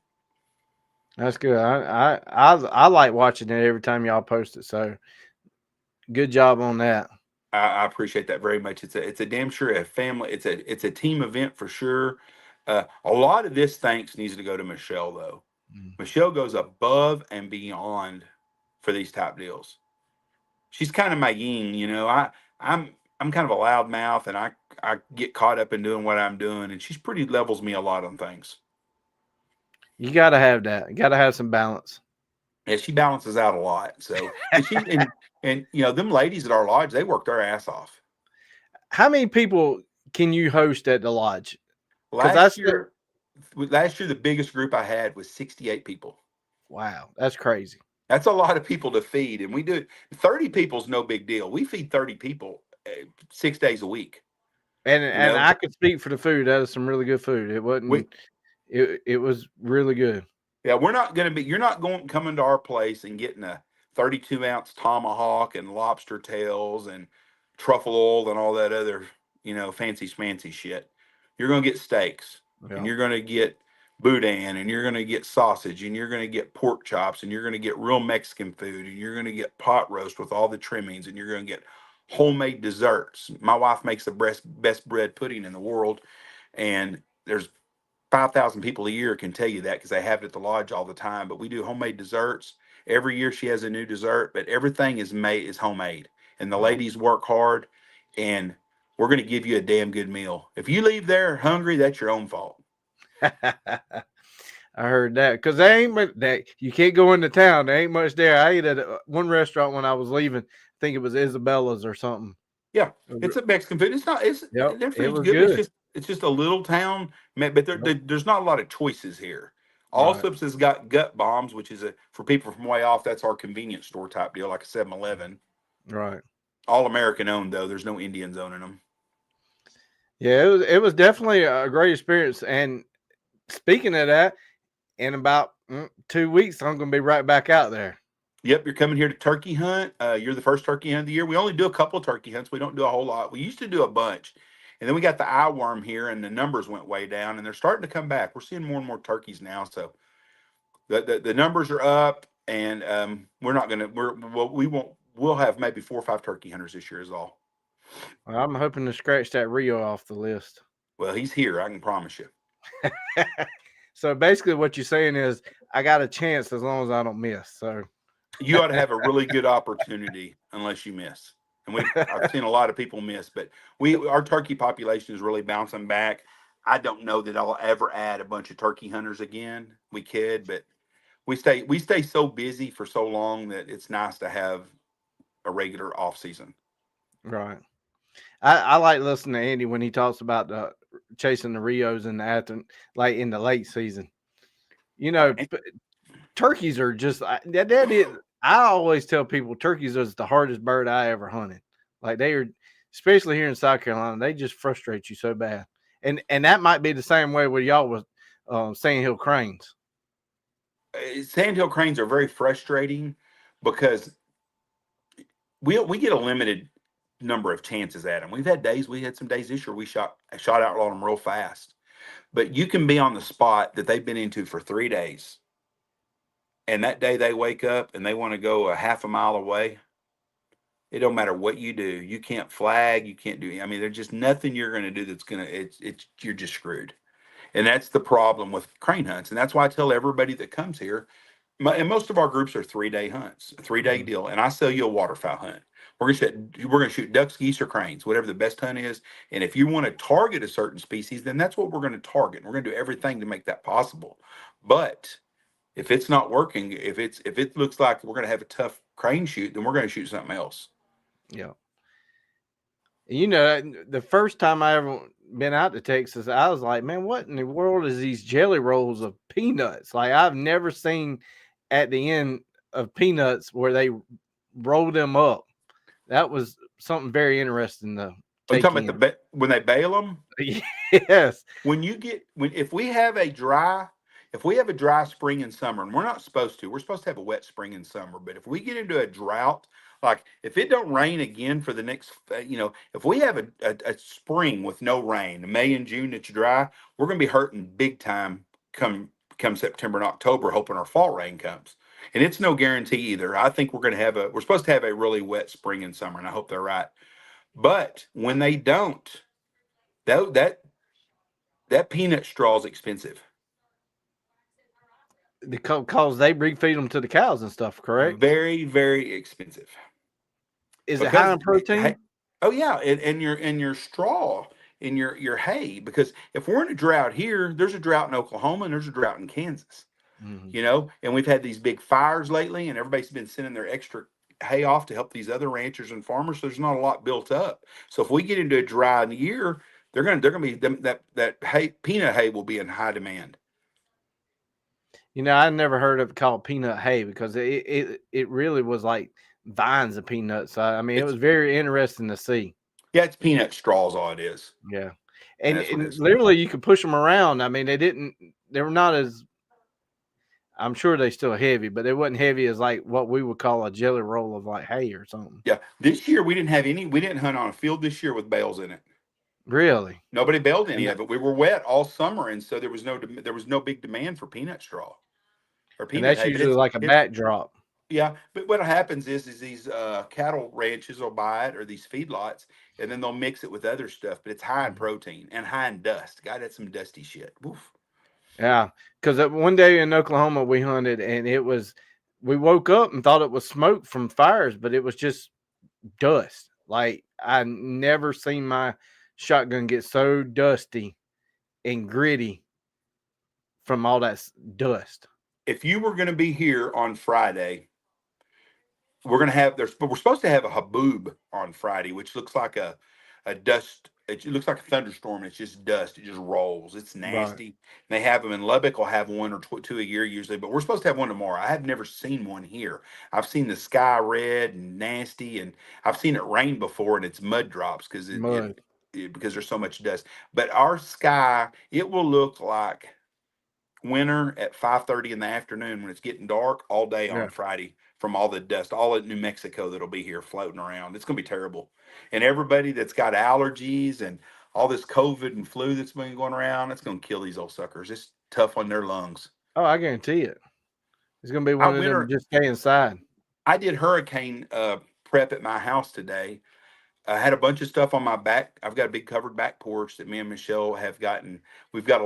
[SPEAKER 1] That's good. I like watching it every time y'all post it. So good job on that.
[SPEAKER 2] I appreciate that very much. It's a damn sure a family. It's a team event for sure. A lot of this thanks needs to go to Michelle though.
[SPEAKER 1] Mm.
[SPEAKER 2] Michelle goes above and beyond for these type deals. She's kind of my yin, you know. I'm I'm kind of a loud mouth, and I get caught up in doing what I'm doing, and she's pretty levels me a lot on things.
[SPEAKER 1] You got to have that. You got to have some balance.
[SPEAKER 2] Yeah, she balances out a lot. So, and you know, them ladies at our lodge, they work their ass off.
[SPEAKER 1] How many people can you host at the lodge? Because
[SPEAKER 2] Last year, last year the biggest group I had was 68 people.
[SPEAKER 1] wow, that's crazy.
[SPEAKER 2] That's a lot of people to feed, and we do 30 people is no big deal. We feed 30 people 6 days a week.
[SPEAKER 1] And I could speak for the food. That is some really good food. It wasn't. It was really good.
[SPEAKER 2] Yeah, we're not going to be. You're not going coming to our place and getting a 32-ounce tomahawk and lobster tails and truffle oil and all that other fancy schmancy shit. You're going to get steaks, and you're going to get boudin, and you're going to get sausage, and you're going to get pork chops, and you're going to get real Mexican food, and you're going to get pot roast with all the trimmings, and you're going to get homemade desserts. My wife makes the best bread pudding in the world, and there's 5,000 people a year can tell you that because they have it at the lodge all the time. But we do homemade desserts. Every year she has a new dessert, but everything is homemade. And the ladies work hard, and we're going to give you a damn good meal. If you leave there hungry, that's your own fault.
[SPEAKER 1] I heard that because they ain't that you can't go into town. There ain't much there. I ate at one restaurant when I was leaving. I think it was Isabella's or something.
[SPEAKER 2] Yeah, it's a Mexican food. It's not. Their food's good. It's just a little town, but there's not a lot of choices here. Allsup's has got gut bombs, which is for people from way off. That's our convenience store type deal, like a 7-Eleven.
[SPEAKER 1] Right.
[SPEAKER 2] All American owned though. There's no Indians owning them.
[SPEAKER 1] Yeah, it was definitely a great experience. And speaking of that, in about 2 weeks, I'm going to be right back out there.
[SPEAKER 2] Yep, you're coming here to turkey hunt. You're the first turkey hunt of the year. We only do a couple of turkey hunts. We don't do a whole lot. We used to do a bunch. And then we got the eye worm here, and the numbers went way down, and they're starting to come back. We're seeing more and more turkeys now. So the numbers are up, and we're not going to, we'll have maybe 4 or 5 turkey hunters this year is all.
[SPEAKER 1] Well, I'm hoping to scratch that Rio off the list.
[SPEAKER 2] Well, he's here. I can promise you.
[SPEAKER 1] So basically what you're saying is I got a chance as long as I don't miss. So
[SPEAKER 2] you ought to have a really good opportunity unless you miss. And I've seen a lot of people miss, but our turkey population is really bouncing back. I don't know that I'll ever add a bunch of turkey hunters again. We could, but we stay so busy for so long that it's nice to have a regular off season.
[SPEAKER 1] Right. I like listening to Andy when he talks about chasing the Rios in like in the late season. Turkeys are just that is. I always tell people turkeys is the hardest bird I ever hunted. Like they are, especially here in South Carolina, they just frustrate you so bad. And that might be the same way with y'all with sandhill cranes.
[SPEAKER 2] Sandhill cranes are very frustrating because we get a limited number of chances at them. We had some days this year we shot out on them real fast. But you can be on the spot that they've been into for 3 days. And that day they wake up and they want to go a half a mile away. It don't matter what you do. You can't flag. You can't do. I mean, there's just nothing you're going to do that's going to. You're just screwed. And that's the problem with crane hunts. And that's why I tell everybody that comes here. And most of our groups are 3-day hunts, a 3-day deal. And I sell you a waterfowl hunt. We're gonna shoot ducks, geese, or cranes, whatever the best hunt is. And if you want to target a certain species, then that's what we're going to target. We're going to do everything to make that possible. But if it's not working, if it looks like we're going to have a tough crane shoot, then we're going to shoot something else.
[SPEAKER 1] Yeah. The first time I ever been out to Texas, I was like, man, what in the world is these jelly rolls of peanuts? Like I've never seen at the end of peanuts where they roll them up. That was something very interesting though.
[SPEAKER 2] I'm talking about when they bale them.
[SPEAKER 1] Yes.
[SPEAKER 2] If we have a dry spring and summer, and we're supposed to have a wet spring and summer, but if we get into a drought, like if it don't rain again for the next, if we have a spring with no rain, May and June that's dry, we're going to be hurting big time come come September and October, hoping our fall rain comes. And it's no guarantee either. I think we're supposed to have a really wet spring and summer, and I hope they're right. But when they don't, that peanut straw is expensive.
[SPEAKER 1] Because they refeed them to the cows and stuff, correct?
[SPEAKER 2] Very, very expensive.
[SPEAKER 1] Is it high
[SPEAKER 2] Because
[SPEAKER 1] in protein?
[SPEAKER 2] oh yeah, and your straw and your hay. Because if we're in a drought here, there's a drought in Oklahoma and there's a drought in Kansas.
[SPEAKER 1] Mm-hmm.
[SPEAKER 2] You know, and we've had these big fires lately, and everybody's been sending their extra hay off to help these other ranchers and farmers. So there's not a lot built up. So if we get into a dry year, they're gonna be that hay, peanut hay will be in high demand.
[SPEAKER 1] You know, I never heard of it called peanut hay because it really was like vines of peanuts. I mean, it
[SPEAKER 2] It's
[SPEAKER 1] was very interesting to see.
[SPEAKER 2] Yeah, it's peanut straws, all it is,
[SPEAKER 1] Yeah,
[SPEAKER 2] and
[SPEAKER 1] and
[SPEAKER 2] that's what it
[SPEAKER 1] and
[SPEAKER 2] is.
[SPEAKER 1] literally you could push them around. I mean, they were not as. I'm sure they still heavy, but they wasn't heavy as like what we would call a jelly roll of like hay or something.
[SPEAKER 2] Yeah, this year we didn't have any. We didn't hunt on a field this year with bales in it.
[SPEAKER 1] Really,
[SPEAKER 2] Nobody baled any
[SPEAKER 1] and
[SPEAKER 2] of it. We were wet all summer, and so there was no big demand for peanut straw or
[SPEAKER 1] and
[SPEAKER 2] peanut
[SPEAKER 1] that's
[SPEAKER 2] hay. But
[SPEAKER 1] usually like a
[SPEAKER 2] it's
[SPEAKER 1] backdrop.
[SPEAKER 2] yeah. But what happens is these cattle ranches will buy it or these feedlots, and then they'll mix it with other stuff. But it's high in protein and high in dust. God, that's some dusty shit. Woof.
[SPEAKER 1] Yeah, because one day in Oklahoma we hunted, and we woke up and thought it was smoke from fires, but it was just dust. Like I never seen my shotgun get so dusty and gritty from all that dust.
[SPEAKER 2] If you were going to be here on Friday, we're supposed to have a haboob on Friday, which looks like a dust. It looks like a thunderstorm. It's just dust. It just rolls. It's
[SPEAKER 1] Right.
[SPEAKER 2] nasty. They have them in Lubbock. Will have one or two a year usually, but we're supposed to have one tomorrow. I have never seen one here. I've seen the sky red and nasty, and I've seen it rain before, and it's mud drops because
[SPEAKER 1] Mud.
[SPEAKER 2] because there's so much dust. But our sky, it will look like winter at 5:30 in the afternoon when it's getting dark all day
[SPEAKER 1] Yeah.
[SPEAKER 2] on Friday from all the dust, all of New Mexico that'll be here floating around. It's gonna be terrible. And everybody that's got allergies and all this COVID and flu that's been going around, it's gonna kill these old suckers. It's tough on their lungs.
[SPEAKER 1] Oh, I guarantee it. It's gonna be
[SPEAKER 2] I
[SPEAKER 1] one of them
[SPEAKER 2] winter
[SPEAKER 1] just stay inside.
[SPEAKER 2] I did hurricane prep at my house today. I had a bunch of stuff on my back. I've got a big covered back porch that me and Michelle have gotten. We've got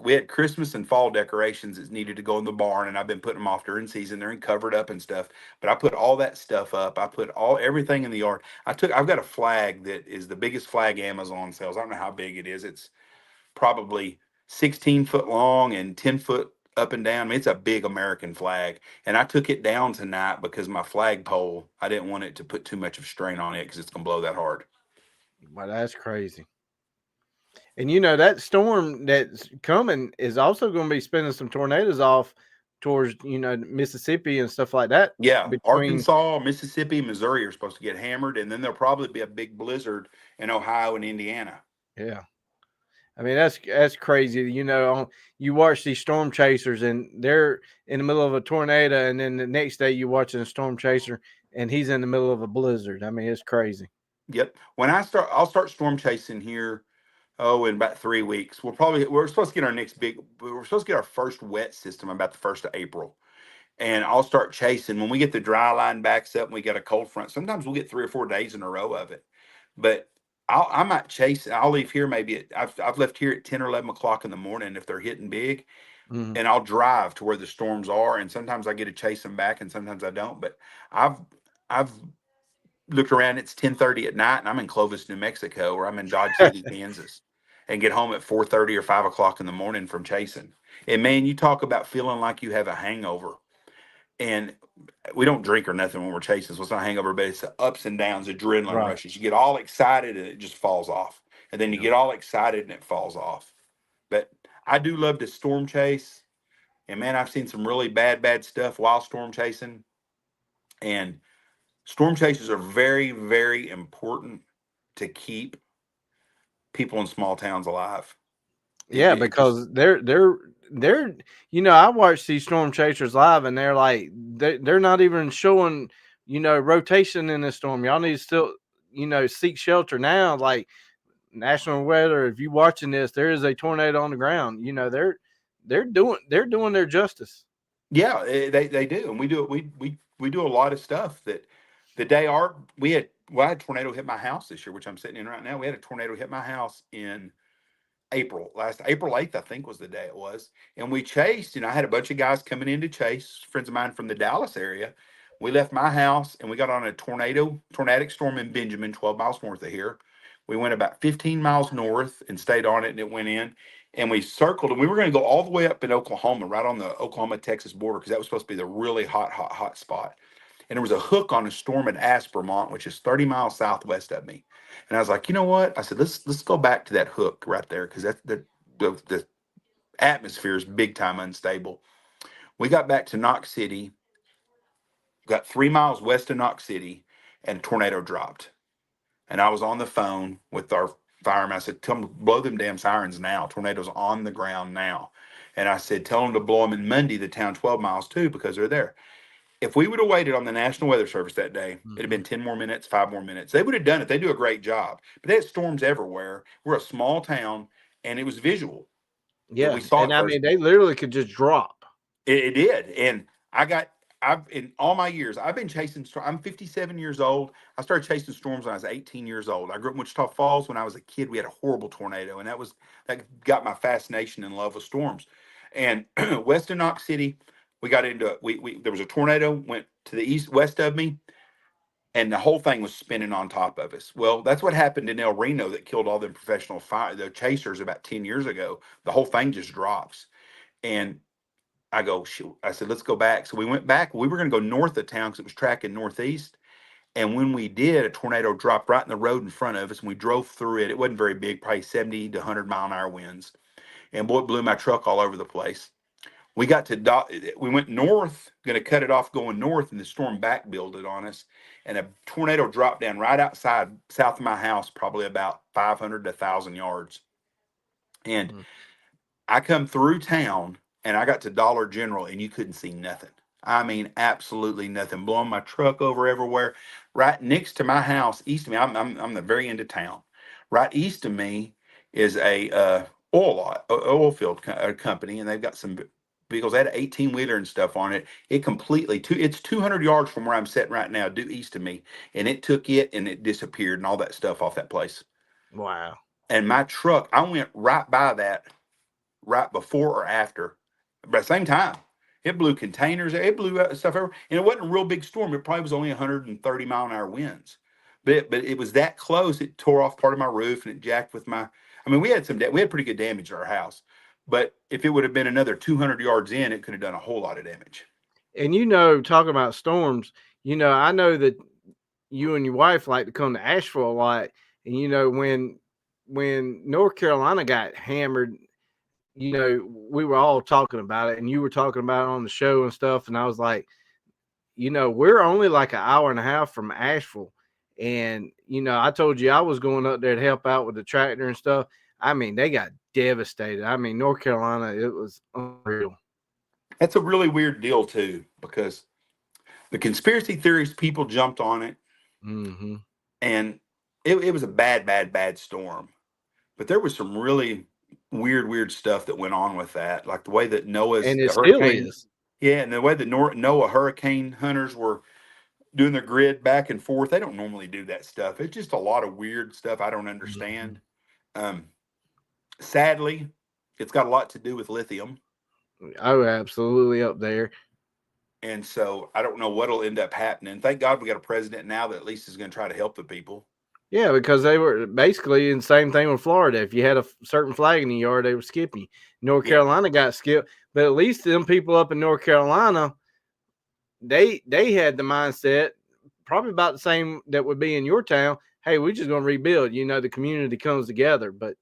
[SPEAKER 2] we had Christmas and fall decorations that needed to go in the barn, and I've been putting them off during season. They're in covered up and stuff. But I put all that stuff up. I put everything in the yard. I've got a flag that is the biggest flag Amazon sells. I don't know how big it is. It's probably 16 foot long and 10 foot up and down. I mean, it's a big American flag. And I took it down tonight because my flagpole, I didn't want it to put too much of strain on it because it's going to blow that hard.
[SPEAKER 1] Well, that's crazy. And you know that storm that's coming is also going to be spinning some tornadoes off towards Mississippi and stuff like that.
[SPEAKER 2] Yeah,
[SPEAKER 1] Between
[SPEAKER 2] Arkansas, Mississippi, Missouri are supposed to get hammered, and then there'll probably be a big blizzard in Ohio and Indiana.
[SPEAKER 1] yeah, I mean that's crazy. You watch these storm chasers and they're in the middle of a tornado, and then the next day you're watching a storm chaser and he's in the middle of a blizzard. I mean it's crazy.
[SPEAKER 2] Yep. I'll start storm chasing here. Oh, in about 3 weeks. We're supposed to get we're supposed to get our first wet system about the 1st of April. And I'll start chasing when we get the dry line backs up and we got a cold front. Sometimes we'll get 3 or 4 days in a row of it. But I might chase. I'll leave here I've left here at 10 or 11 o'clock in the morning if they're hitting big,
[SPEAKER 1] Mm-hmm.
[SPEAKER 2] and I'll drive to where the storms are. And sometimes I get to chase them back, and sometimes I don't. But I've looked around. It's 10:30 at night, and I'm in Clovis, New Mexico, or I'm in Dodge City, Kansas, and get home at 4:30 or 5 o'clock in the morning from chasing. And man, you talk about feeling like you have a hangover. And we don't drink or nothing when we're chasing, so it's not a hangover, but it's the ups and downs, adrenaline
[SPEAKER 1] Right.
[SPEAKER 2] rushes. You get all excited and it just falls off. And then you
[SPEAKER 1] Yep.
[SPEAKER 2] get all excited and it falls off. But I do love to storm chase. And man, I've seen some really bad stuff while storm chasing. And storm chases are very, very important to keep people in small towns alive.
[SPEAKER 1] Yeah,
[SPEAKER 2] It just
[SPEAKER 1] because they're I watch these storm chasers live and they're like they're not even showing rotation in the storm. Y'all need to still seek shelter now. Like national weather, if you watching this, there is a tornado on the ground. they're doing their justice.
[SPEAKER 2] Yeah, they do, and we do a lot of stuff that the day we had I had a tornado hit my house this year, which I'm sitting in right now. We had a tornado hit my house in last April 8th, I think was the day it was. And we chased, I had a bunch of guys coming in to chase, friends of mine from the Dallas area. We left my house and we got on a tornadic storm in Benjamin, 12 miles north of here. We went about 15 miles north and stayed on it, and it went in. And we circled, and we were going to go all the way up in Oklahoma, right on the Oklahoma-Texas border, because that was supposed to be the really hot spot. And there was a hook on a storm at Aspermont, which is 30 miles southwest of me. And I was like, you know what? I said, let's go back to that hook right there, because the atmosphere is big time unstable. We got back to Knox City, got 3 miles west of Knox City, and a tornado dropped. And I was on the phone with our fireman. I said, come blow them damn sirens now. Tornadoes on the ground now. And I said, tell them to blow them in Mundy, the town 12 miles too, because they're there. If we would have waited on the National Weather Service that day, it'd have been 10 more minutes, 5 more minutes. They would have done it. They do a great job. But they had storms everywhere. We're a small town, and it was visual.
[SPEAKER 1] Yeah.
[SPEAKER 2] We saw
[SPEAKER 1] and I mean, they literally could just drop.
[SPEAKER 2] It did. And in all my years, I've been chasing storms. I'm 57 years old. I started chasing storms when I was 18 years old. I grew up in Wichita Falls. When I was a kid, we had a horrible tornado, and that got my fascination and love of storms. And west of Knox City, we got into there was a tornado, went to the west of me, and the whole thing was spinning on top of us. Well, that's what happened in El Reno that killed all the professional the chasers about 10 years ago. The whole thing just drops. And I go, shoot. I said, let's go back. So we went back. We were going to go north of town because it was tracking northeast. And when we did, a tornado dropped right in the road in front of us, and we drove through it. It wasn't very big, probably 70 to 100 mile an hour winds. And boy, it blew my truck all over the place. We went north, going to cut it off going north, and the storm back builded on us. And a tornado dropped down right outside, south of my house, probably about 500 to 1,000 yards. And I come through town, and I got to Dollar General, and you couldn't see nothing. I mean, absolutely nothing. Blowing my truck over everywhere. Right next to my house, east of me, I'm the very end of town. Right east of me is a oil field company, and they've got some vehicles. They had an 18-wheeler and stuff on it. It's 200 yards from where I'm sitting right now, due east of me, and it took it and it disappeared and all that stuff off that place.
[SPEAKER 1] Wow.
[SPEAKER 2] And my truck, I went right by that right before or after. But at the same time, it blew containers, it blew stuff everywhere. And it wasn't a real big storm. It probably was only 130 mile an hour winds. But it was that close. It tore off part of my roof, and it jacked with we had pretty good damage to our house. But if it would have been another 200 yards in, it could have done a whole lot of damage.
[SPEAKER 1] And talking about storms, I know that you and your wife like to come to Asheville a lot. And when North Carolina got hammered, we were all talking about it, and you were talking about it on the show and stuff. And I was like, we're only like an hour and a half from Asheville. And, I told you I was going up there to help out with the tractor and stuff. I mean, they got devastated. I mean, North Carolina, it was unreal.
[SPEAKER 2] That's a really weird deal, too, because the conspiracy theories, people jumped on it.
[SPEAKER 1] Mm-hmm.
[SPEAKER 2] And it was a bad storm. But there was some really weird stuff that went on with that, like the way that and the way that Noah hurricane hunters were doing their grid back and forth. They don't normally do that stuff. It's just a lot of weird stuff I don't understand. Mm-hmm. Sadly, it's got a lot to do with lithium.
[SPEAKER 1] Oh, absolutely, up there.
[SPEAKER 2] And so I don't know what'll end up happening. Thank God we got a president now that at least is going to try to help the people.
[SPEAKER 1] Yeah, because they were basically in the same thing with Florida. If you had a certain flag in the yard, they would skip you. North Carolina got skipped, but at least them people up in North Carolina, they had the mindset probably about the same that would be in your town. Hey, we're just going to rebuild. The community comes together. But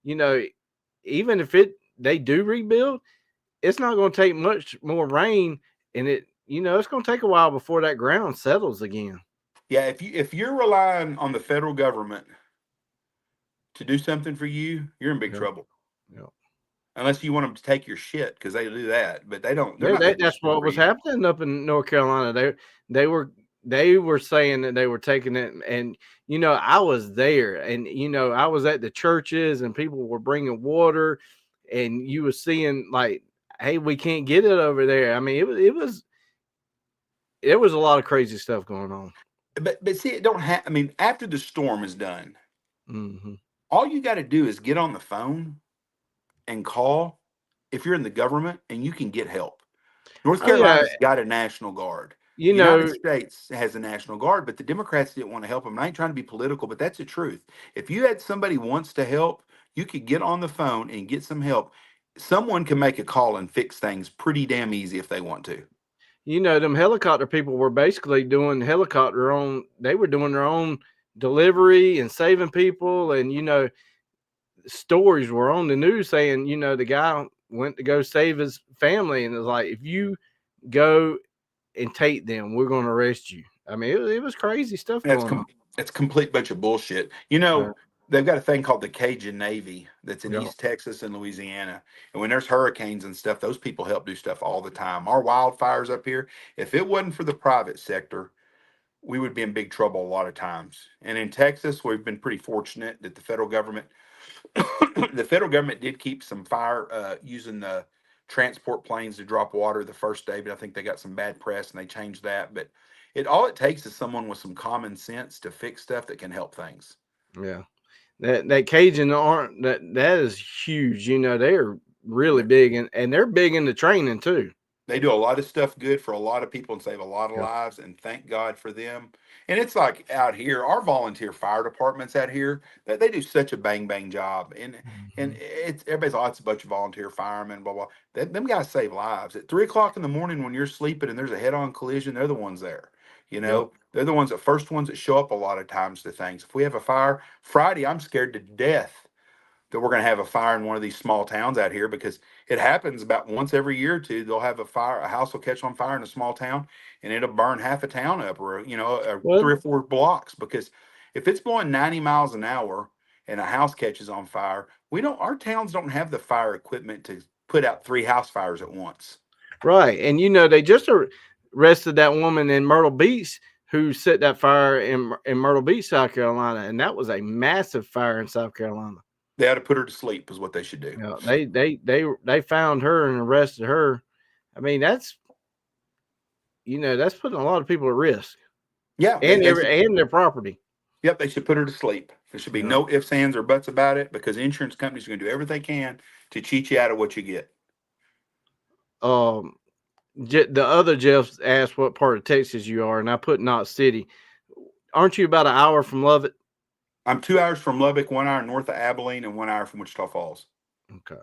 [SPEAKER 1] even if they do rebuild, it's not going to take much more rain, and it's going to take a while before that ground settles again.
[SPEAKER 2] Yeah, if you're relying on the federal government to do something for you, you're in big trouble.
[SPEAKER 1] Yeah.
[SPEAKER 2] Unless you want them to take your shit, because they do that, but they don't.
[SPEAKER 1] That's what was happening up in North Carolina. They were saying that they were taking it, and I was there, and I was at the churches, and people were bringing water, and you were seeing, like, hey, we can't get it over there. I mean, it was a lot of crazy stuff going on.
[SPEAKER 2] But see, it don't have. I mean, after the storm is done,
[SPEAKER 1] Hmm.
[SPEAKER 2] all you got to do is get on the phone and call if you're in the government, and you can get help. North
[SPEAKER 1] Oh yeah,
[SPEAKER 2] Carolina's got a National Guard.
[SPEAKER 1] you
[SPEAKER 2] The United
[SPEAKER 1] know,
[SPEAKER 2] States has a National Guard, but the Democrats didn't want to help them. And I ain't trying to be political, but that's the truth. If you had somebody who wants to help, you could get on the phone and get some help. Someone can make a call and fix things pretty damn easy if they want to.
[SPEAKER 1] them helicopter people were basically doing helicopter on. They were doing their own delivery and saving people, and stories were on the news saying, the guy went to go save his family, and it was like, if you go and take them, we're going to arrest you. I mean, it was crazy stuff
[SPEAKER 2] That's
[SPEAKER 1] going on.
[SPEAKER 2] it's complete bunch of bullshit.
[SPEAKER 1] Yeah,
[SPEAKER 2] They've got a thing called the Cajun Navy that's in
[SPEAKER 1] yeah.
[SPEAKER 2] East Texas and Louisiana. And when there's hurricanes and stuff, those people help do stuff all the time. Our wildfires up here, if it wasn't for the private sector, we would be in big trouble a lot of times. And in Texas, we've been pretty fortunate that the federal government the federal government did keep some fire using the transport planes to drop water the first day, but I think they got some bad press and they changed that. But all it takes is someone with some common sense to fix stuff that can help things.
[SPEAKER 1] Yeah. That Cajun aren't that is huge. They're really big, and they're big into training too.
[SPEAKER 2] They do a lot of stuff good for a lot of people and save a lot of
[SPEAKER 1] Yeah.
[SPEAKER 2] lives, and thank God for them. And it's like out here, our volunteer fire departments out here, they do such a bang job. And
[SPEAKER 1] Mhm.
[SPEAKER 2] it's everybody's like, oh, it's a bunch of volunteer firemen, blah blah. Them guys save lives. At 3 o'clock in the morning when you're sleeping and there's a head-on collision, they're the ones there.
[SPEAKER 1] Yep.
[SPEAKER 2] They're the ones that first ones that show up a lot of times to things. If we have a fire Friday, I'm scared to death that we're going to have a fire in one of these small towns out here, because it happens about once every year or two. They'll have a house will catch on fire in a small town, and it'll burn half a town up, or
[SPEAKER 1] Well,
[SPEAKER 2] 3 or 4 blocks. Because if it's blowing 90 miles an hour and a house catches on fire, our towns don't have the fire equipment to put out 3 house fires at once.
[SPEAKER 1] right, and they just arrested that woman in Myrtle Beach who set that fire in Myrtle Beach, South Carolina, and that was a massive fire in South Carolina.
[SPEAKER 2] They ought to put her to sleep is what they should do.
[SPEAKER 1] They found her and arrested her. I mean, that's putting a lot of people at risk.
[SPEAKER 2] Yeah,
[SPEAKER 1] And their property.
[SPEAKER 2] Yep, they should put her to sleep. There should be no ifs, ands, or buts about it, because insurance companies are going to do everything they can to cheat you out of what you get.
[SPEAKER 1] The other Jeff asked what part of Texas you are, and I put Knott City. Aren't you about an hour from Lubbock?
[SPEAKER 2] I'm 2 hours from Lubbock, 1 hour north of Abilene, and 1 hour from Wichita Falls.
[SPEAKER 1] Okay.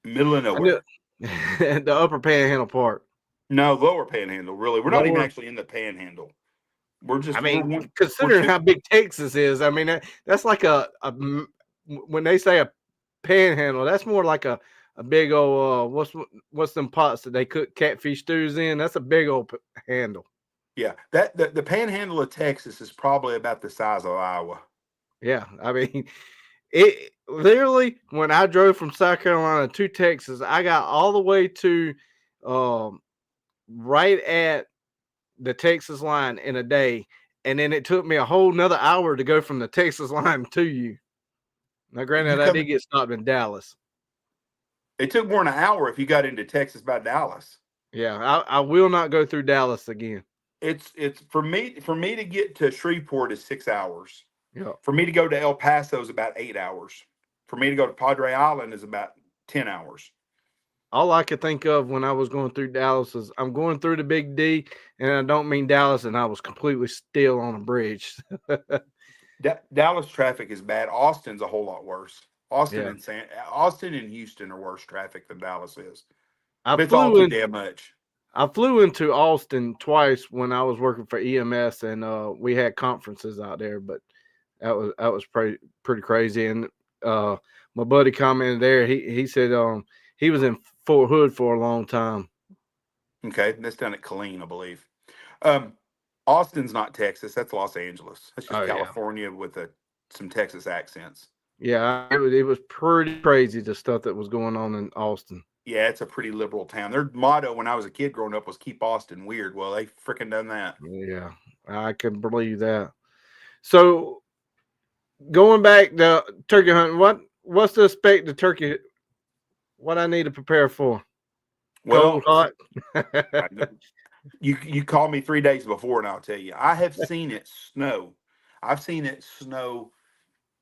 [SPEAKER 2] Middle of nowhere.
[SPEAKER 1] The upper Panhandle part.
[SPEAKER 2] No, lower Panhandle, really. We're not even actually in the Panhandle. We're just,
[SPEAKER 1] considering how big Texas is, I mean, that's like when they say a panhandle, that's more like a big old, what's them pots that they cook catfish stews in? That's a big old handle.
[SPEAKER 2] Yeah, the Panhandle of Texas is probably about the size of Iowa.
[SPEAKER 1] Yeah, I mean, it literally, when I drove from South Carolina to Texas, I got all the way to right at the Texas line in a day, and then it took me a whole nother hour to go from the Texas line to you. Now, granted, I did get stopped in Dallas.
[SPEAKER 2] It took more than an hour if you got into Texas by Dallas.
[SPEAKER 1] Yeah, I will not go through Dallas again.
[SPEAKER 2] It's for me to get to Shreveport is 6 hours.
[SPEAKER 1] Yeah.
[SPEAKER 2] For me to go to El Paso is about 8 hours. For me to go to Padre Island is about 10 hours.
[SPEAKER 1] All I could think of when I was going through Dallas is I'm going through the Big D, and I don't mean Dallas, and I was completely still on a bridge.
[SPEAKER 2] Dallas traffic is bad. Austin's a whole lot worse. Austin and Houston are worse traffic than Dallas is. It's all too damn much.
[SPEAKER 1] I flew into Austin twice when I was working for EMS, and we had conferences out there, but that was pretty crazy. And my buddy commented there. He said he was in Fort Hood for a long time.
[SPEAKER 2] Okay, that's down at Killeen, I believe. Austin's not Texas. That's Los Angeles. That's just California with some Texas accents.
[SPEAKER 1] Yeah, it was pretty crazy, the stuff that was going on in Austin.
[SPEAKER 2] Yeah, it's a pretty liberal town. Their motto when I was a kid growing up was "Keep Austin weird." Well, they freaking done that.
[SPEAKER 1] Yeah, I can believe that. So, going back to turkey hunting, what's the expect the turkey What I need to prepare for? Cold,
[SPEAKER 2] Well,
[SPEAKER 1] hot.
[SPEAKER 2] I, you call me 3 days before, and I'll tell you. I have seen it snow. I've seen it snow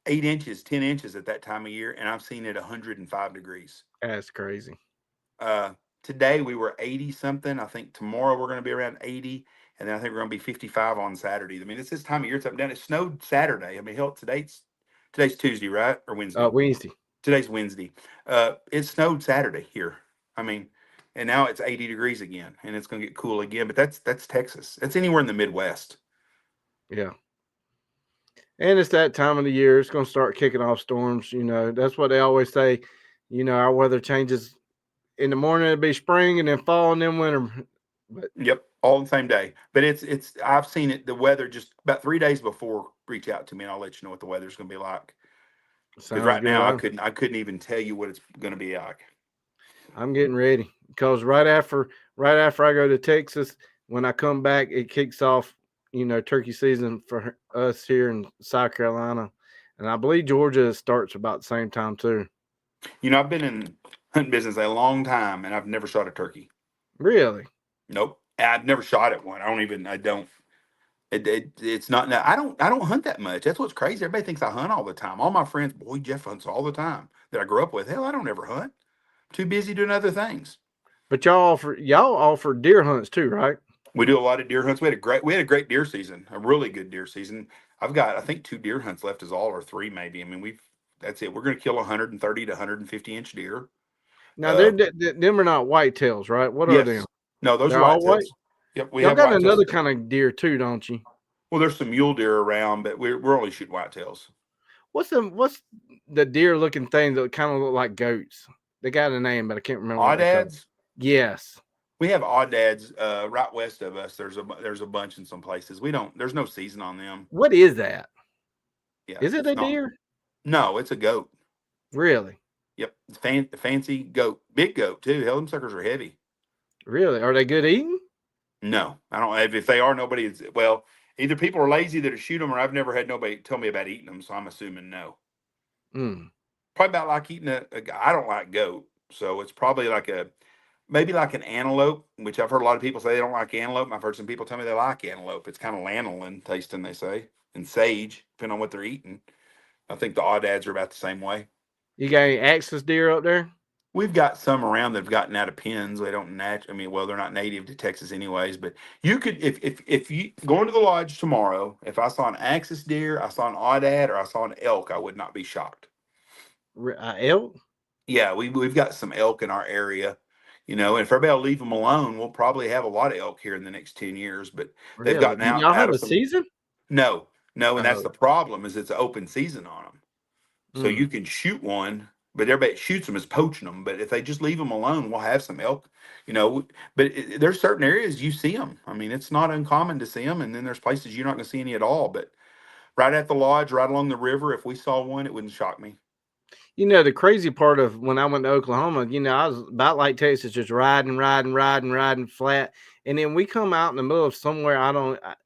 [SPEAKER 2] 8 inches, 10 inches at that time of year, and I've seen it 105 degrees.
[SPEAKER 1] That's crazy.
[SPEAKER 2] Uh, Today we were 80 something. I think tomorrow we're going to be around 80, and then I think we're going to be 55 on Saturday. I mean, it's this time of year. It's up and down. It snowed Saturday. I mean, hell, today's Tuesday, right, or Wednesday?
[SPEAKER 1] Wednesday.
[SPEAKER 2] Today's Wednesday. It snowed Saturday here. I mean, and now it's 80 degrees again, and it's going to get cool again. But that's Texas. It's anywhere in the Midwest.
[SPEAKER 1] Yeah. And it's that time of the year. It's going to start kicking off storms. That's what they always say. Our weather changes in the morning. It'll be spring and then fall and then winter. But
[SPEAKER 2] Yep, all the same day. But it's I've seen it. The weather just about 3 days before. Reach out to me, and I'll let you know what the weather's going to be like. Because
[SPEAKER 1] sounds
[SPEAKER 2] right
[SPEAKER 1] good.
[SPEAKER 2] now I couldn't even tell you what it's going to be like.
[SPEAKER 1] I'm getting ready because right after I go to Texas, when I come back, it kicks off, turkey season for us here in South Carolina. And I believe Georgia starts about the same time too.
[SPEAKER 2] I've been in hunting business a long time, and I've never shot a turkey.
[SPEAKER 1] Really?
[SPEAKER 2] Nope, I've never shot at one. I don't. It's not. I don't hunt that much. That's what's crazy. Everybody thinks I hunt all the time. All my friends, boy, Jeff hunts all the time that I grew up with. Hell, I don't ever hunt. Too busy doing other things.
[SPEAKER 1] But y'all offer deer hunts too, right?
[SPEAKER 2] We do a lot of deer hunts. We had a great deer season, a really good deer season. I've got, I think, 2 deer hunts left is all, or three maybe. I mean, that's it. We're going to kill 130 to 150 inch deer.
[SPEAKER 1] Now
[SPEAKER 2] Uh,
[SPEAKER 1] them are not whitetails, right? What are them?
[SPEAKER 2] yes, no, those are
[SPEAKER 1] They're all white.
[SPEAKER 2] whitetails. Yep, we
[SPEAKER 1] Y'all
[SPEAKER 2] have
[SPEAKER 1] got
[SPEAKER 2] whitetails.
[SPEAKER 1] another kind of deer too, don't you?
[SPEAKER 2] Well, there's some mule deer around, but we're only shooting whitetails.
[SPEAKER 1] What's the deer looking thing that kind of look like goats? They got a name, but I can't remember what they call it.
[SPEAKER 2] Audads.
[SPEAKER 1] Yes.
[SPEAKER 2] We have audads right west of us. There's a bunch in some places. We don't. There's no season on them.
[SPEAKER 1] What is that?
[SPEAKER 2] Yeah,
[SPEAKER 1] Is it
[SPEAKER 2] it's
[SPEAKER 1] a
[SPEAKER 2] not.
[SPEAKER 1] deer?
[SPEAKER 2] No, it's a goat.
[SPEAKER 1] Really?
[SPEAKER 2] Yep, it's fancy goat, big goat too. Hell, them suckers are heavy.
[SPEAKER 1] Really? Are they good eating?
[SPEAKER 2] No, I don't. If they are, nobody is. Well, either people are lazy that shoot them, or I've never had nobody tell me about eating them. So I'm assuming no.
[SPEAKER 1] Mm.
[SPEAKER 2] Probably about like eating I don't like goat, so it's probably maybe like an antelope, which I've heard a lot of people say they don't like antelope. And I've heard some people tell me they like antelope. It's kind of lanolin tasting, they say, and sage, depending on what they're eating. I think the audads are about the same way.
[SPEAKER 1] You got any axis deer up there?
[SPEAKER 2] We've got some around that've gotten out of pens. They don't I mean, well, they're not native to Texas anyways. But you could, if you going to the lodge tomorrow, if I saw an axis deer, I saw an audad, or I saw an elk, I would not be shocked.
[SPEAKER 1] Elk?
[SPEAKER 2] Yeah, we've got some elk in our area. And if everybody will leave them alone, we'll probably have a lot of elk here in the next 10 years. But they've
[SPEAKER 1] Really?
[SPEAKER 2] gotten
[SPEAKER 1] Do y'all
[SPEAKER 2] out
[SPEAKER 1] have
[SPEAKER 2] of
[SPEAKER 1] a
[SPEAKER 2] some.
[SPEAKER 1] season?
[SPEAKER 2] No, no, and that's
[SPEAKER 1] Oh.
[SPEAKER 2] the problem is it's an open season on them. So
[SPEAKER 1] Mm.
[SPEAKER 2] you can shoot one, but everybody that shoots them is poaching them. But if they just leave them alone, we'll have some elk, you know. But there's certain areas you see them. I mean, it's not uncommon to see them, and then there's places you're not going to see any at all. But right at the lodge, right along the river, if we saw one, it wouldn't shock me.
[SPEAKER 1] The crazy part of when I went to Oklahoma, I was about like Texas, just riding flat. And then we come out in the middle of somewhere,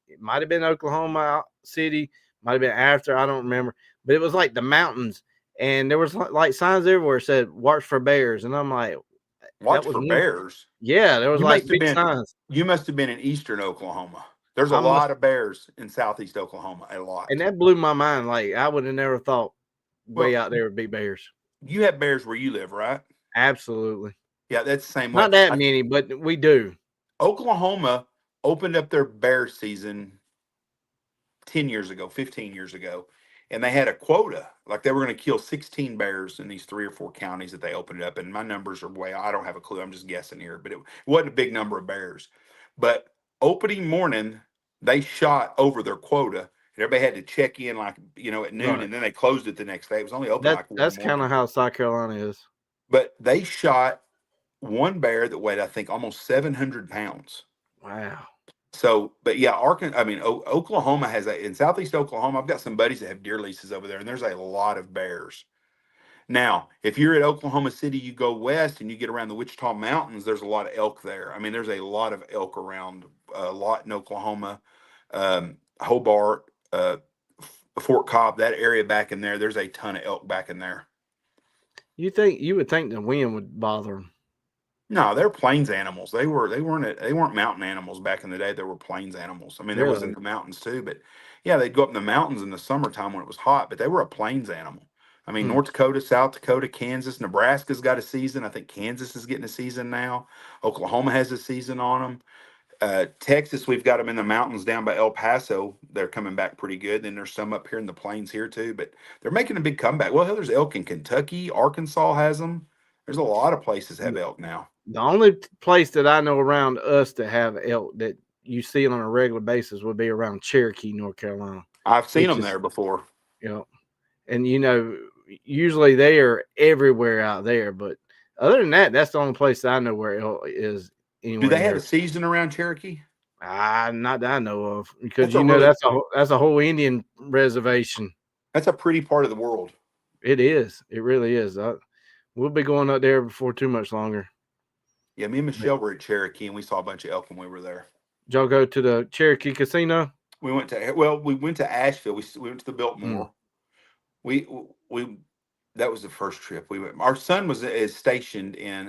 [SPEAKER 1] it might have been Oklahoma City, might have been after, I don't remember. But it was like the mountains. And there was like signs everywhere said, watch for bears. And I'm like, that
[SPEAKER 2] Watch
[SPEAKER 1] was
[SPEAKER 2] for
[SPEAKER 1] one.
[SPEAKER 2] bears.
[SPEAKER 1] Yeah, there was
[SPEAKER 2] You
[SPEAKER 1] like
[SPEAKER 2] must have
[SPEAKER 1] big
[SPEAKER 2] been
[SPEAKER 1] signs.
[SPEAKER 2] you must have been in eastern Oklahoma. There's a
[SPEAKER 1] I must,
[SPEAKER 2] lot of bears in southeast Oklahoma. A
[SPEAKER 1] and
[SPEAKER 2] lot.
[SPEAKER 1] that blew my mind. Like, I would have never thought way
[SPEAKER 2] Well,
[SPEAKER 1] out there would be bears.
[SPEAKER 2] you have bears where you live, right?
[SPEAKER 1] Absolutely.
[SPEAKER 2] Yeah, that's the same way.
[SPEAKER 1] Not that many, but we do.
[SPEAKER 2] Oklahoma opened up their bear season 10 years ago, 15 years ago, and they had a quota. Like they were going to kill 16 bears in these 3 or 4 counties that they opened it up. And my numbers are I don't have a clue. I'm just guessing here, but it wasn't a big number of bears. But opening morning, they shot over their quota. And everybody had to check in at noon,
[SPEAKER 1] Right.
[SPEAKER 2] and then they closed it the next day. It was only open like one
[SPEAKER 1] That's kind
[SPEAKER 2] morning.
[SPEAKER 1] of how South Carolina is.
[SPEAKER 2] But they shot one bear that weighed, I think, almost 700 pounds.
[SPEAKER 1] Wow.
[SPEAKER 2] So, but yeah, Oklahoma in southeast Oklahoma, I've got some buddies that have deer leases over there, and there's a lot of bears. Now, if you're at Oklahoma City, you go west and you get around the Wichita Mountains, there's a lot of elk there. I mean, there's a lot of elk around, a lot in Oklahoma, Hobart, Fort Cobb, that area back in there. There's a ton of elk back in there.
[SPEAKER 1] You would think the wind would bother them.
[SPEAKER 2] No, they're plains animals. They weren't mountain animals back in the day. They were plains animals. I mean, there was in
[SPEAKER 1] Really?
[SPEAKER 2] the mountains too, but yeah, they'd go up in the mountains in the summertime when it was hot. But they were a plains animal. I mean,
[SPEAKER 1] Hmm.
[SPEAKER 2] North Dakota, South Dakota, Kansas, Nebraska's got a season. I think Kansas is getting a season now. Oklahoma has a season on them. Texas, we've got them in the mountains down by El Paso. They're coming back pretty good. Then there's some up here in the plains here too, but they're making a big comeback. Well, hell, there's elk in Kentucky. Arkansas has them. There's a lot of places have elk now.
[SPEAKER 1] The only place that I know around us to have elk that you see on a regular basis would be around Cherokee, North Carolina,
[SPEAKER 2] I've seen
[SPEAKER 1] which
[SPEAKER 2] them
[SPEAKER 1] is,
[SPEAKER 2] there before.
[SPEAKER 1] you know, and usually they are everywhere out there. But other than that, that's the only place I know where elk is
[SPEAKER 2] Do
[SPEAKER 1] anywhere
[SPEAKER 2] they have
[SPEAKER 1] near.
[SPEAKER 2] a season around Cherokee?
[SPEAKER 1] Not that I know of, because
[SPEAKER 2] That's a really
[SPEAKER 1] that's a whole Indian reservation.
[SPEAKER 2] that's a pretty part of the world.
[SPEAKER 1] It is. It really is. We'll be going up there before too much longer.
[SPEAKER 2] Yeah, me and
[SPEAKER 1] But
[SPEAKER 2] Michelle were at Cherokee and we saw a bunch of elk when we were there.
[SPEAKER 1] did y'all go to the Cherokee Casino?
[SPEAKER 2] We went to Asheville. We went to the
[SPEAKER 1] Mm,
[SPEAKER 2] Biltmore. We that was the first trip we went. Our son is stationed in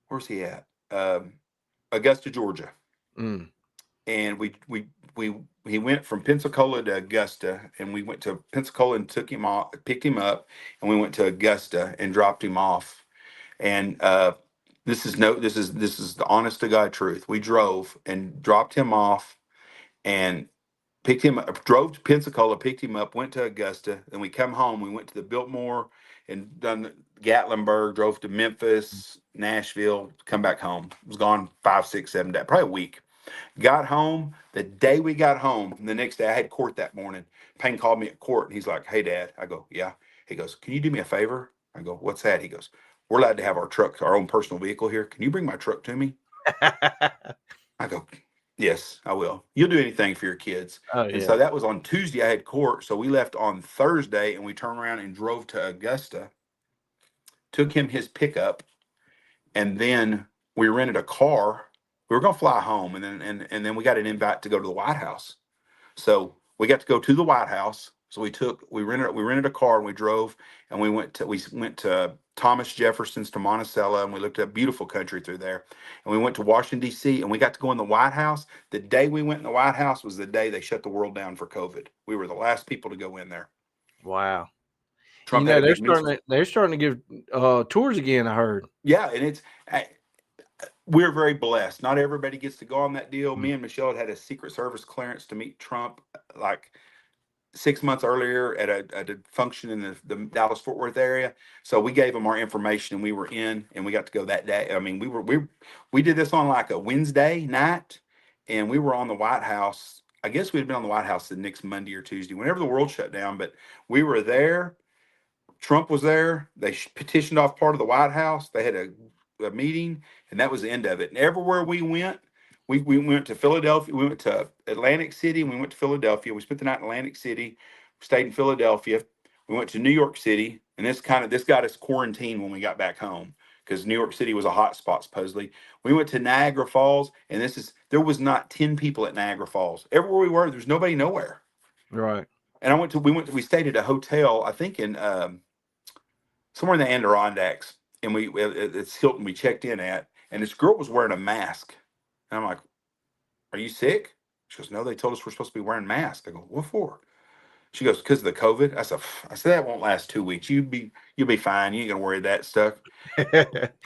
[SPEAKER 2] where's he at? Augusta, Georgia,
[SPEAKER 1] mm.
[SPEAKER 2] and we he went from Pensacola to Augusta, and we went to Pensacola and took him off, picked him up, and we went to Augusta and dropped him off. And this is the honest to God truth. We drove and dropped him off and picked him up, drove to Pensacola, picked him up, went to Augusta, then we come home. We went to the Biltmore and done Gatlinburg, drove to Memphis, Nashville, come back home. Was gone 5, 6, 7 days, probably a week. Got home the day we got home. And the next day I had court that morning. Payne called me at court and he's like, "Hey, Dad." I go, "Yeah." He goes, "Can you do me a favor?" I go, "What's that?" He goes, "We're allowed to have our truck, our own personal vehicle here. Can you bring my truck to me?" I go, "Yes, I will. You'll do anything for your kids."
[SPEAKER 1] Oh
[SPEAKER 2] And so
[SPEAKER 1] yeah.
[SPEAKER 2] that was on Tuesday. I had court. So we left on Thursday and we turned around and drove to Augusta, took him his pickup, and then we rented a car. We were going to fly home, and then we got an invite to go to the White House. So we got to go to the White House. So we rented a car and we drove and we went to Thomas Jefferson's to Monticello and we looked at beautiful country through there. And we went to Washington D.C. and we got to go in the White House. The day we went in the White House was the day they shut the world down for COVID. We were the last people to go in there.
[SPEAKER 1] Wow.
[SPEAKER 2] Trump had a big meeting.
[SPEAKER 1] They're starting to give tours again, I heard.
[SPEAKER 2] Yeah, and we're very blessed. Not everybody gets to go on that deal.
[SPEAKER 1] Mm.
[SPEAKER 2] Me and Michelle had a Secret Service clearance to meet Trump like 6 months earlier at a function in the Dallas Fort Worth area. So we gave them our information and we were in and we got to go that day. I mean, we did this on like a Wednesday night and we were on the White House. I guess we'd been on the White House the next Monday or Tuesday, whenever the world shut down, but we were there. Trump was there. They petitioned off part of the White House. They had a meeting, and that was the end of it. And everywhere we went, we went to Philadelphia. We went to Atlantic City. And we went to Philadelphia. We spent the night in Atlantic City. Stayed in Philadelphia. We went to New York City, and this got us quarantined when we got back home because New York City was a hot spot supposedly. We went to Niagara Falls, and there was not 10 people at Niagara Falls. Everywhere we were, there's nobody nowhere.
[SPEAKER 1] Right.
[SPEAKER 2] And we stayed at a hotel, I think in somewhere in the Adirondacks, and it's Hilton we checked in at, and this girl was wearing a mask, and I'm like, "Are you sick?" She goes, "No, they told us we're supposed to be wearing masks." I go, "What for?" She goes, "Because of the COVID." I said, "That won't last 2 weeks. You'll be fine. You ain't gonna worry that stuff."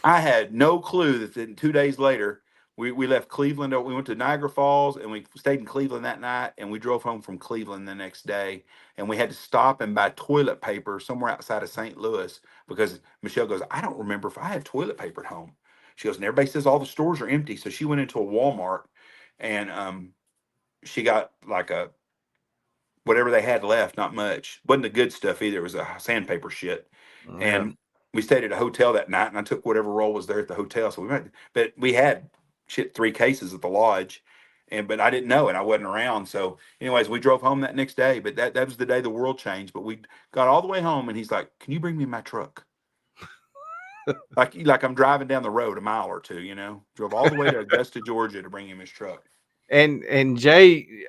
[SPEAKER 2] I had no clue that then 2 days later, we left Cleveland. We went to Niagara Falls and we stayed in Cleveland that night and we drove home from Cleveland the next day. And we had to stop and buy toilet paper somewhere outside of St. Louis because Michelle goes, "I don't remember if I have toilet paper at home." She goes, "And everybody says all the stores are empty." So she went into a Walmart and she got like a whatever they had left, not much. Wasn't the good stuff either. It was a sandpaper shit.
[SPEAKER 1] Yeah.
[SPEAKER 2] And we stayed at a hotel that night, and I took whatever roll was there at the hotel. So but we had 3 cases at the lodge, but I didn't know it. I wasn't around. So, anyways, we drove home that next day. But that was the day the world changed. But we got all the way home, and he's like, "Can you bring me my truck?" like I'm driving down the road a mile or two. Drove all the way to Augusta, Georgia, to bring him his truck.
[SPEAKER 1] And Jay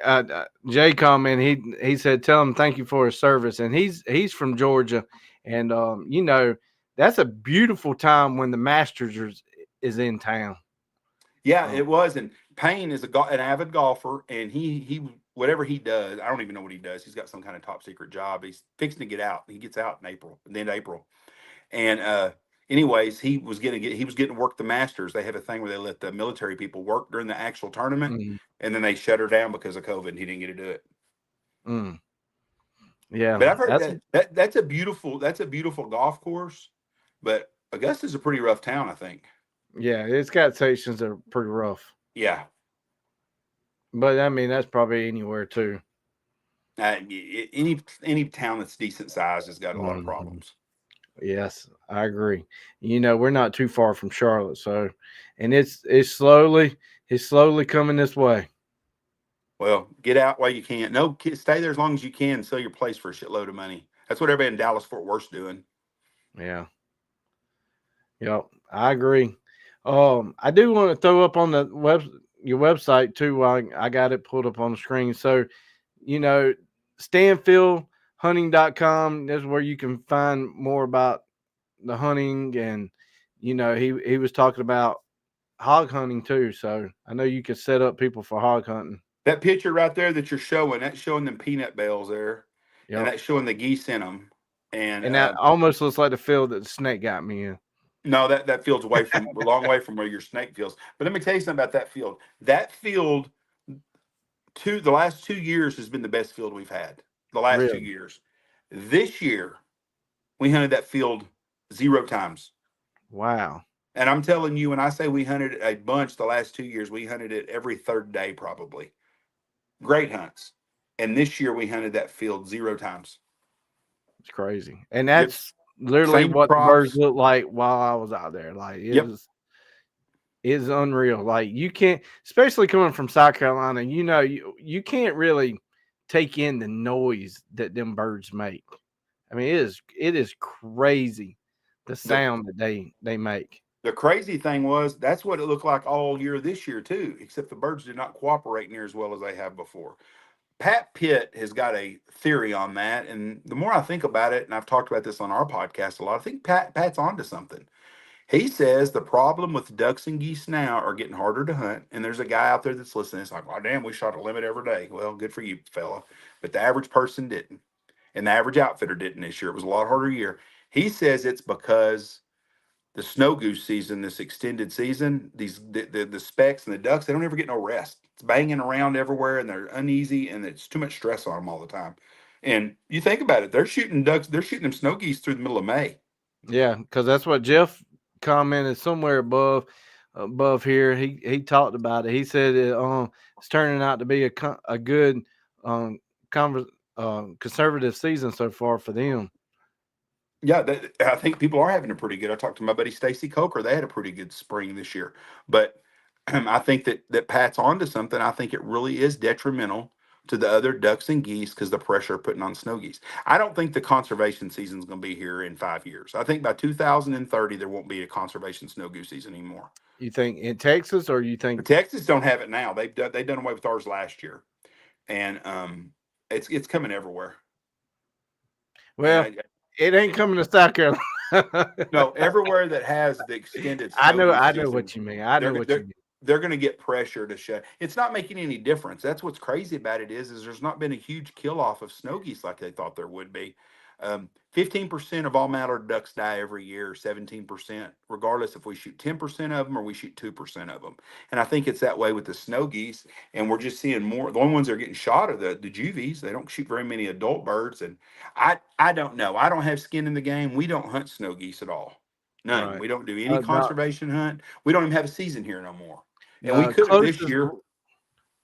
[SPEAKER 1] comment, he said, "Tell him thank you for his service." And he's from Georgia, And you know, that's a beautiful time when the Masters is in town.
[SPEAKER 2] Yeah, it was. And Payne is an avid golfer, and he whatever he does, I don't even know what he does. He's got some kind of top secret job. He's fixing to get out. He gets out in April, the end of April. And anyways, he was getting to work the Masters. They have a thing where they let the military people work during the actual tournament, and then they shut her down because of COVID, and he didn't get to do it.
[SPEAKER 1] Yeah,
[SPEAKER 2] but I've heard that's a beautiful golf course, but Augusta's a pretty rough town, I think.
[SPEAKER 1] Yeah, it's got sections that are pretty rough.
[SPEAKER 2] Yeah,
[SPEAKER 1] but I mean that's probably anywhere too.
[SPEAKER 2] Any town that's decent size has got a lot of problems.
[SPEAKER 1] Yes, I agree. You know, we're not too far from Charlotte, so and it's slowly coming this way.
[SPEAKER 2] Well, get out while you can. No, stay there as long as you can. Sell your place for a shitload of money. That's what everybody in Dallas Fort Worth's doing.
[SPEAKER 1] Yeah. Yep, I agree. I do want to throw up on your website too. While I got it pulled up on the screen. So, you know, StanfieldHunting.com. That's where you can find more about the hunting, and you know, he was talking about hog hunting too. So I know you could set up people for hog hunting.
[SPEAKER 2] That picture right there that you're showing, that's showing them peanut bales there, and that's showing the geese in them. And
[SPEAKER 1] that almost looks like the field that the snake got me in.
[SPEAKER 2] No, that field's a long way from where your snake feels. But let me tell you something about that field. That field, the last 2 years has been the best field we've had. The last 2 years. This year, we hunted that field 0 times.
[SPEAKER 1] Wow.
[SPEAKER 2] And I'm telling you, when I say we hunted a bunch the last 2 years, we hunted it every third day probably. Great hunts. And this year we hunted that field 0 times.
[SPEAKER 1] It's crazy. And that's literally what the birds looked like while I was out there. Like it's unreal. Like you can't, especially coming from South Carolina, you know, you can't really take in the noise that them birds make. I mean, it is crazy the sound that they make.
[SPEAKER 2] The crazy thing was that's what it looked like all year this year too, except the birds did not cooperate near as well as they have before. Pat Pitt has got a theory on that, and the more I think about it, and I've talked about this on our podcast a lot, I think Pat's onto something. He says the problem with ducks and geese now are getting harder to hunt, and there's a guy out there that's listening. It's like, oh, damn, we shot a limit every day. Well, good for you, fella. But the average person didn't, and the average outfitter didn't this year. It was a lot harder year. He says it's because the snow goose season, this extended season, the specks and the ducks, they don't ever get no rest. It's banging around everywhere, and they're uneasy, and it's too much stress on them all the time. And you think about it, they're shooting them snow geese through the middle of May.
[SPEAKER 1] Yeah, because that's what Jeff commented somewhere above here. He talked about it. He said it's turning out to be a good conservative season so far for them.
[SPEAKER 2] Yeah, I think people are having a pretty good. I talked to my buddy Stacy Coker. They had a pretty good spring this year. But I think that Pat's onto something. I think it really is detrimental to the other ducks and geese because the pressure putting on snow geese. I don't think the conservation season is going to be here in 5 years. I think by 2030 there won't be a conservation snow goose season anymore.
[SPEAKER 1] You think in Texas, or you think
[SPEAKER 2] Texas don't have it now? They've done away with ours last year, and it's coming everywhere.
[SPEAKER 1] Well, it ain't coming to South Carolina.
[SPEAKER 2] No, everywhere that has the extended.
[SPEAKER 1] I know what you mean. I know what you mean.
[SPEAKER 2] They're going to get pressure to shut. It's not making any difference. That's what's crazy about it is there's not been a huge kill off of snow geese like they thought there would be. 15% of all mallard ducks die every year, 17%, regardless if we shoot 10% of them or we shoot 2% of them. And I think it's that way with the snow geese. And we're just seeing more. The only ones that are getting shot are the juvies. They don't shoot very many adult birds. And I don't know. I don't have skin in the game. We don't hunt snow geese at all. None. Right. We don't do any conservation hunt. We don't even have a season here no more. And we could have this year.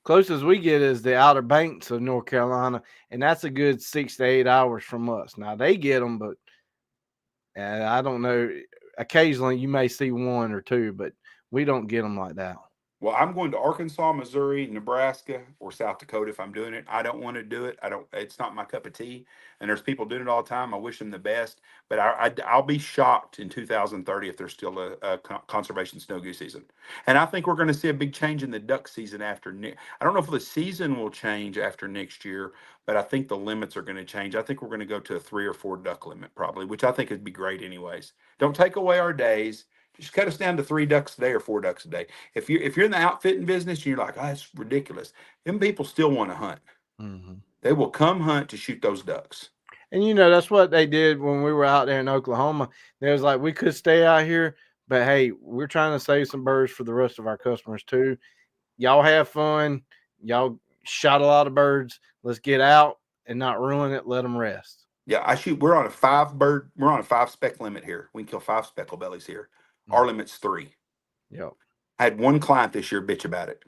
[SPEAKER 1] Closest we get is the Outer Banks of North Carolina, and that's a good 6 to 8 hours from us. Now they get them, but I don't know. Occasionally you may see one or two, but we don't get them like that.
[SPEAKER 2] Well, I'm going to Arkansas, Missouri, Nebraska, or South Dakota if I'm doing it. I don't want to do it. I don't. It's not my cup of tea. And there's people doing it all the time. I wish them the best, but I'll be shocked in 2030 if there's still a conservation snow goose season. And I think we're going to see a big change in the duck season after. I don't know if the season will change after next year, but I think the limits are going to change. I think we're going to go to a 3 or 4 duck limit probably, which I think would be great anyways. Don't take away our days. Just cut us down to 3 ducks a day or 4 ducks a day. If you're in the outfitting business and you're like, oh, that's ridiculous, them people still want to hunt.
[SPEAKER 1] Mm-hmm.
[SPEAKER 2] They will come hunt to shoot those ducks.
[SPEAKER 1] And that's what they did when we were out there in Oklahoma. They was like, we could stay out here, but hey, we're trying to save some birds for the rest of our customers too. Y'all have fun. Y'all shot a lot of birds. Let's get out and not ruin it. Let them rest.
[SPEAKER 2] Yeah, I shoot. We're on a 5 speck limit here. We can kill 5 speckle bellies here. Our limit's 3.
[SPEAKER 1] Yep.
[SPEAKER 2] I had one client this year bitch about it.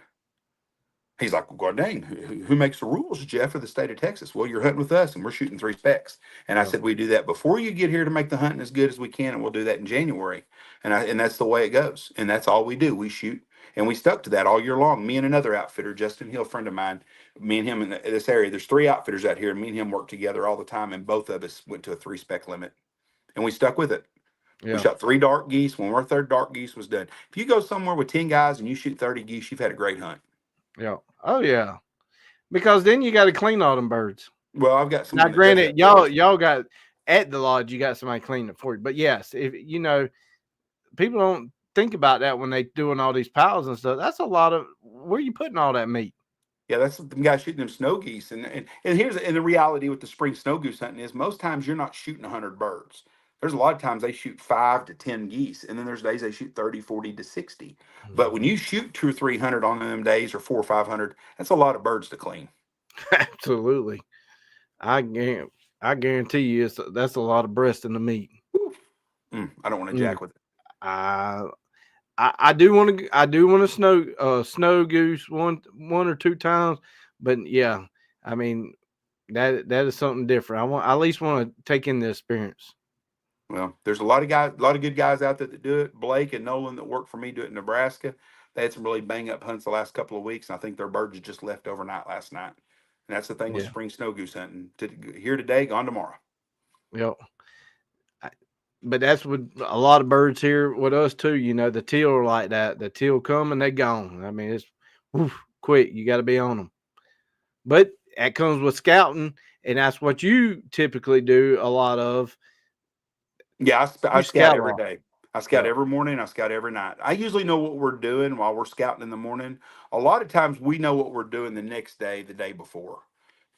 [SPEAKER 2] He's like, well, God dang, who makes the rules, Jeff, for the state of Texas? Well, you're hunting with us and we're shooting 3 specks. And I said, we do that before you get here to make the hunting as good as we can. And we'll do that in January. And that's the way it goes. And that's all we do. We shoot. And we stuck to that all year long. Me and another outfitter, Justin Hill, a friend of mine, me and him in this area, there's 3 outfitters out here. And me and him work together all the time. And both of us went to a 3 spec limit. And we stuck with it. Yeah. We shot 3 dark geese when our 3rd dark geese was done. If you go somewhere with 10 guys and you shoot 30 geese, you've had a great hunt.
[SPEAKER 1] Yeah. Oh yeah. Because then you got to clean all them birds.
[SPEAKER 2] Well, I've got some.
[SPEAKER 1] Now, granted, y'all got at the lodge, you got somebody cleaning it for you. But yes, if people don't think about that when they doing all these piles and stuff. That's a lot of where you putting all that meat.
[SPEAKER 2] Yeah, that's the guy shooting them snow geese. And here's the reality with the spring snow goose hunting is most times you're not shooting 100 birds. There's a lot of times they shoot 5 to 10 geese, and then there's days they shoot 30, 40 to 60. Mm-hmm. But when you shoot 200 or 300 on them days, or 400 or 500, that's a lot of birds to clean.
[SPEAKER 1] Absolutely, I guarantee you, that's a lot of breast in the meat.
[SPEAKER 2] I don't want to jack with it.
[SPEAKER 1] I do want to snow goose one or 2 times, but yeah, I mean that is something different. I at least want to take in the experience.
[SPEAKER 2] Well, there's a lot of good guys out there that do it. Blake and Nolan that work for me do it in Nebraska. They had some really bang up hunts the last couple of weeks, and I think their birds just left overnight last night. And that's the thing with spring snow goose hunting. Here today, gone tomorrow.
[SPEAKER 1] Yep. But that's with a lot of birds here with us too. The teal are like that. The teal come and they gone. I mean, it's quick. You got to be on them. But that comes with scouting, and that's what you typically do a lot of.
[SPEAKER 2] Yeah, I scout every day. I scout every morning. I scout every night. I usually know what we're doing while we're scouting in the morning. A lot of times we know what we're doing the next day, the day before.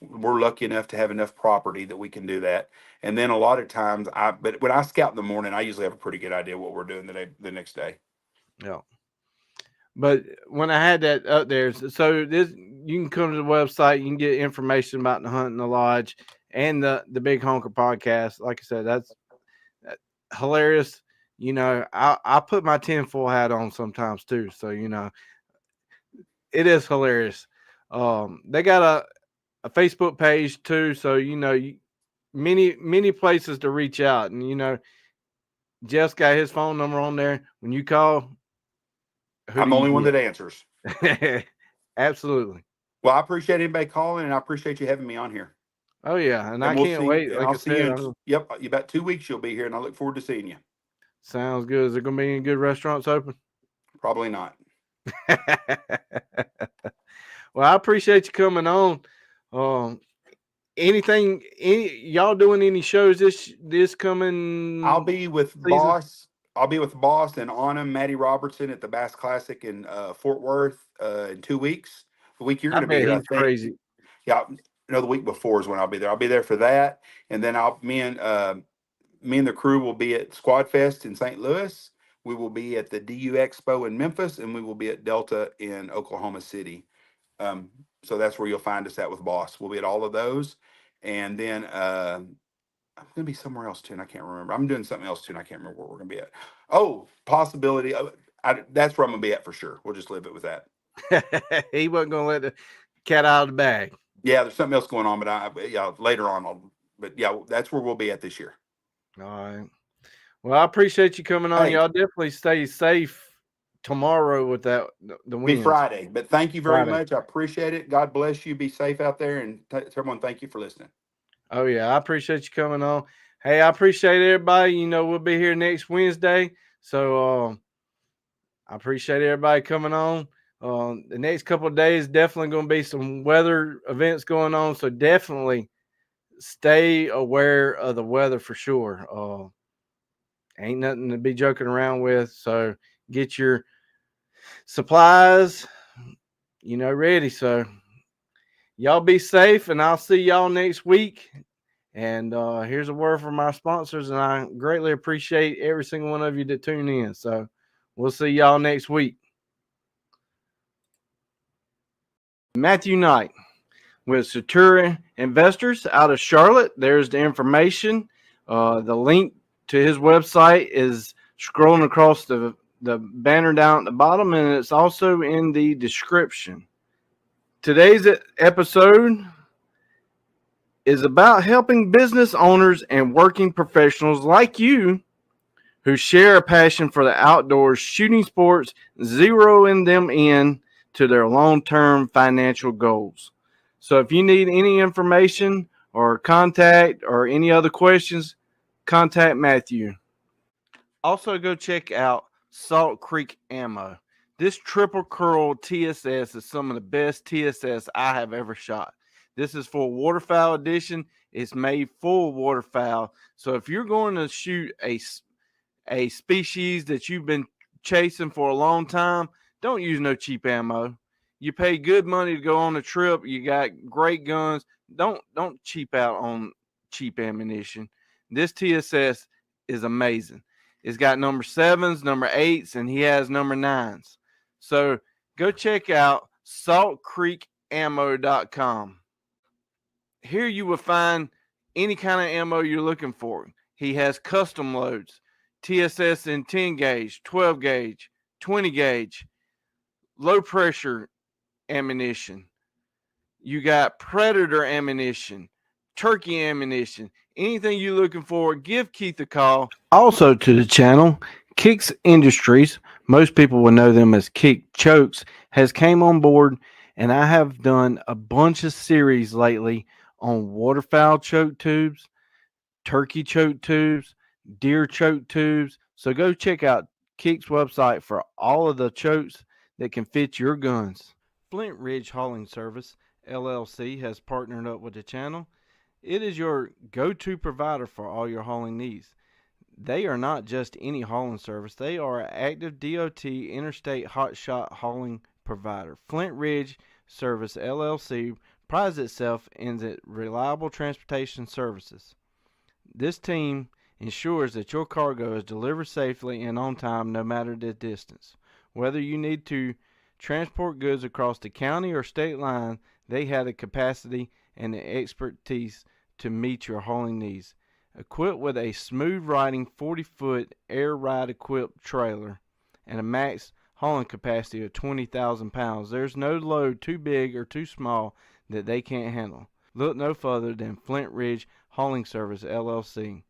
[SPEAKER 2] We're lucky enough to have enough property that we can do that. And then a lot of times, but when I scout in the morning, I usually have a pretty good idea what we're doing the next day.
[SPEAKER 1] Yeah. But when I had that up there, so you can come to the website, you can get information about the hunt in the lodge and the Big Honker podcast. Like I said, that's hilarious. I put my tinfoil hat on sometimes too. So, it is hilarious. They got a Facebook page too. So, many places to reach out, and, Jeff's got his phone number on there. When you call,
[SPEAKER 2] I'm the only one that answers.
[SPEAKER 1] Absolutely.
[SPEAKER 2] Well, I appreciate anybody calling, and I appreciate you having me on here.
[SPEAKER 1] Oh yeah, and I can't wait. Like
[SPEAKER 2] I'll see you. Yep, about 2 weeks you'll be here, and I look forward to seeing you.
[SPEAKER 1] Sounds good. Is there going to be any good restaurants open?
[SPEAKER 2] Probably not.
[SPEAKER 1] Well, I appreciate you coming on. Y'all doing any shows this coming?
[SPEAKER 2] I'll be with season? Boss. I'll be with Boss and Autumn, Maddie Robertson at the Bass Classic in Fort Worth in 2 weeks. The week you're going to be here, I think.
[SPEAKER 1] Crazy.
[SPEAKER 2] Yeah, the week before is when I'll be there. I'll be there for that, and then me and the crew will be at Squad Fest in St. Louis. We will be at the DU Expo in Memphis, and we will be at Delta in Oklahoma City. So that's where you'll find us at with Boss. We'll be at all of those, and then I'm going to be somewhere else too, and I can't remember. I'm doing something else too, and I can't remember where we're going to be at. Oh, possibility. That's where I'm going to be at for sure. We'll just leave it with that.
[SPEAKER 1] He wasn't going to let the cat out of the bag.
[SPEAKER 2] Yeah, there's something else going on, but later on. But yeah, that's where we'll be at this year.
[SPEAKER 1] All right. Well, I appreciate you coming on. Y'all definitely stay safe tomorrow with that the
[SPEAKER 2] Be
[SPEAKER 1] winds.
[SPEAKER 2] Friday. But thank you very
[SPEAKER 1] Friday.
[SPEAKER 2] much. I appreciate it. God bless you. Be safe out there. And everyone, thank you for listening.
[SPEAKER 1] Oh yeah, I appreciate you coming on. Hey, I appreciate everybody. You know, we'll be here next Wednesday. So I appreciate everybody coming on. The next couple of days definitely going to be some weather events going on. So definitely stay aware of the weather for sure. Ain't nothing to be joking around with. So get your supplies, ready. So y'all be safe, and I'll see y'all next week. And here's a word from our sponsors, and I greatly appreciate every single one of you that tune in. So we'll see y'all next week. Matthew Knight with Satura Investors out of Charlotte. There's the information. The link to his website is scrolling across the banner down at the bottom, and it's also in the description. Today's episode is about helping business owners and working professionals like you who share a passion for the outdoors, shooting sports, zeroing them in to their long-term financial goals. So if you need any information or contact or any other questions, contact Matthew. Also go check out Salt Creek Ammo. This triple curl TSS is some of the best TSS I have ever shot. This is for waterfowl edition. It's made full waterfowl. So if you're going to shoot a species that you've been chasing for a long time, don't use no cheap ammo. You pay good money to go on a trip. You got great guns. Don't cheap out on cheap ammunition. This TSS is amazing. It's got number 7s, number 8s, and he has number 9s. So go check out saltcreekammo.com. Here you will find any kind of ammo you're looking for. He has custom loads, TSS in 10 gauge, 12 gauge, 20 gauge, low pressure ammunition. You got Predator ammunition, turkey ammunition, anything you're looking for, give Keith a call. Also to the channel, Kicks Industries, most people will know them as Kick Chokes, has came on board, and I have done a bunch of series lately on waterfowl choke tubes, turkey choke tubes, deer choke tubes. So go check out Kick's website for all of the chokes that can fit your guns. Flint Ridge Hauling Service, LLC, has partnered up with the channel. It is your go-to provider for all your hauling needs. They are not just any hauling service. They are an active DOT interstate hotshot hauling provider. Flint Ridge Service, LLC, prides itself in its reliable transportation services. This team ensures that your cargo is delivered safely and on time no matter the distance. Whether you need to transport goods across the county or state line, they have the capacity and the expertise to meet your hauling needs. Equipped with a smooth riding 40-foot air ride equipped trailer and a max hauling capacity of 20,000 pounds, there's no load too big or too small that they can't handle. Look no further than Flint Ridge Hauling Service, LLC.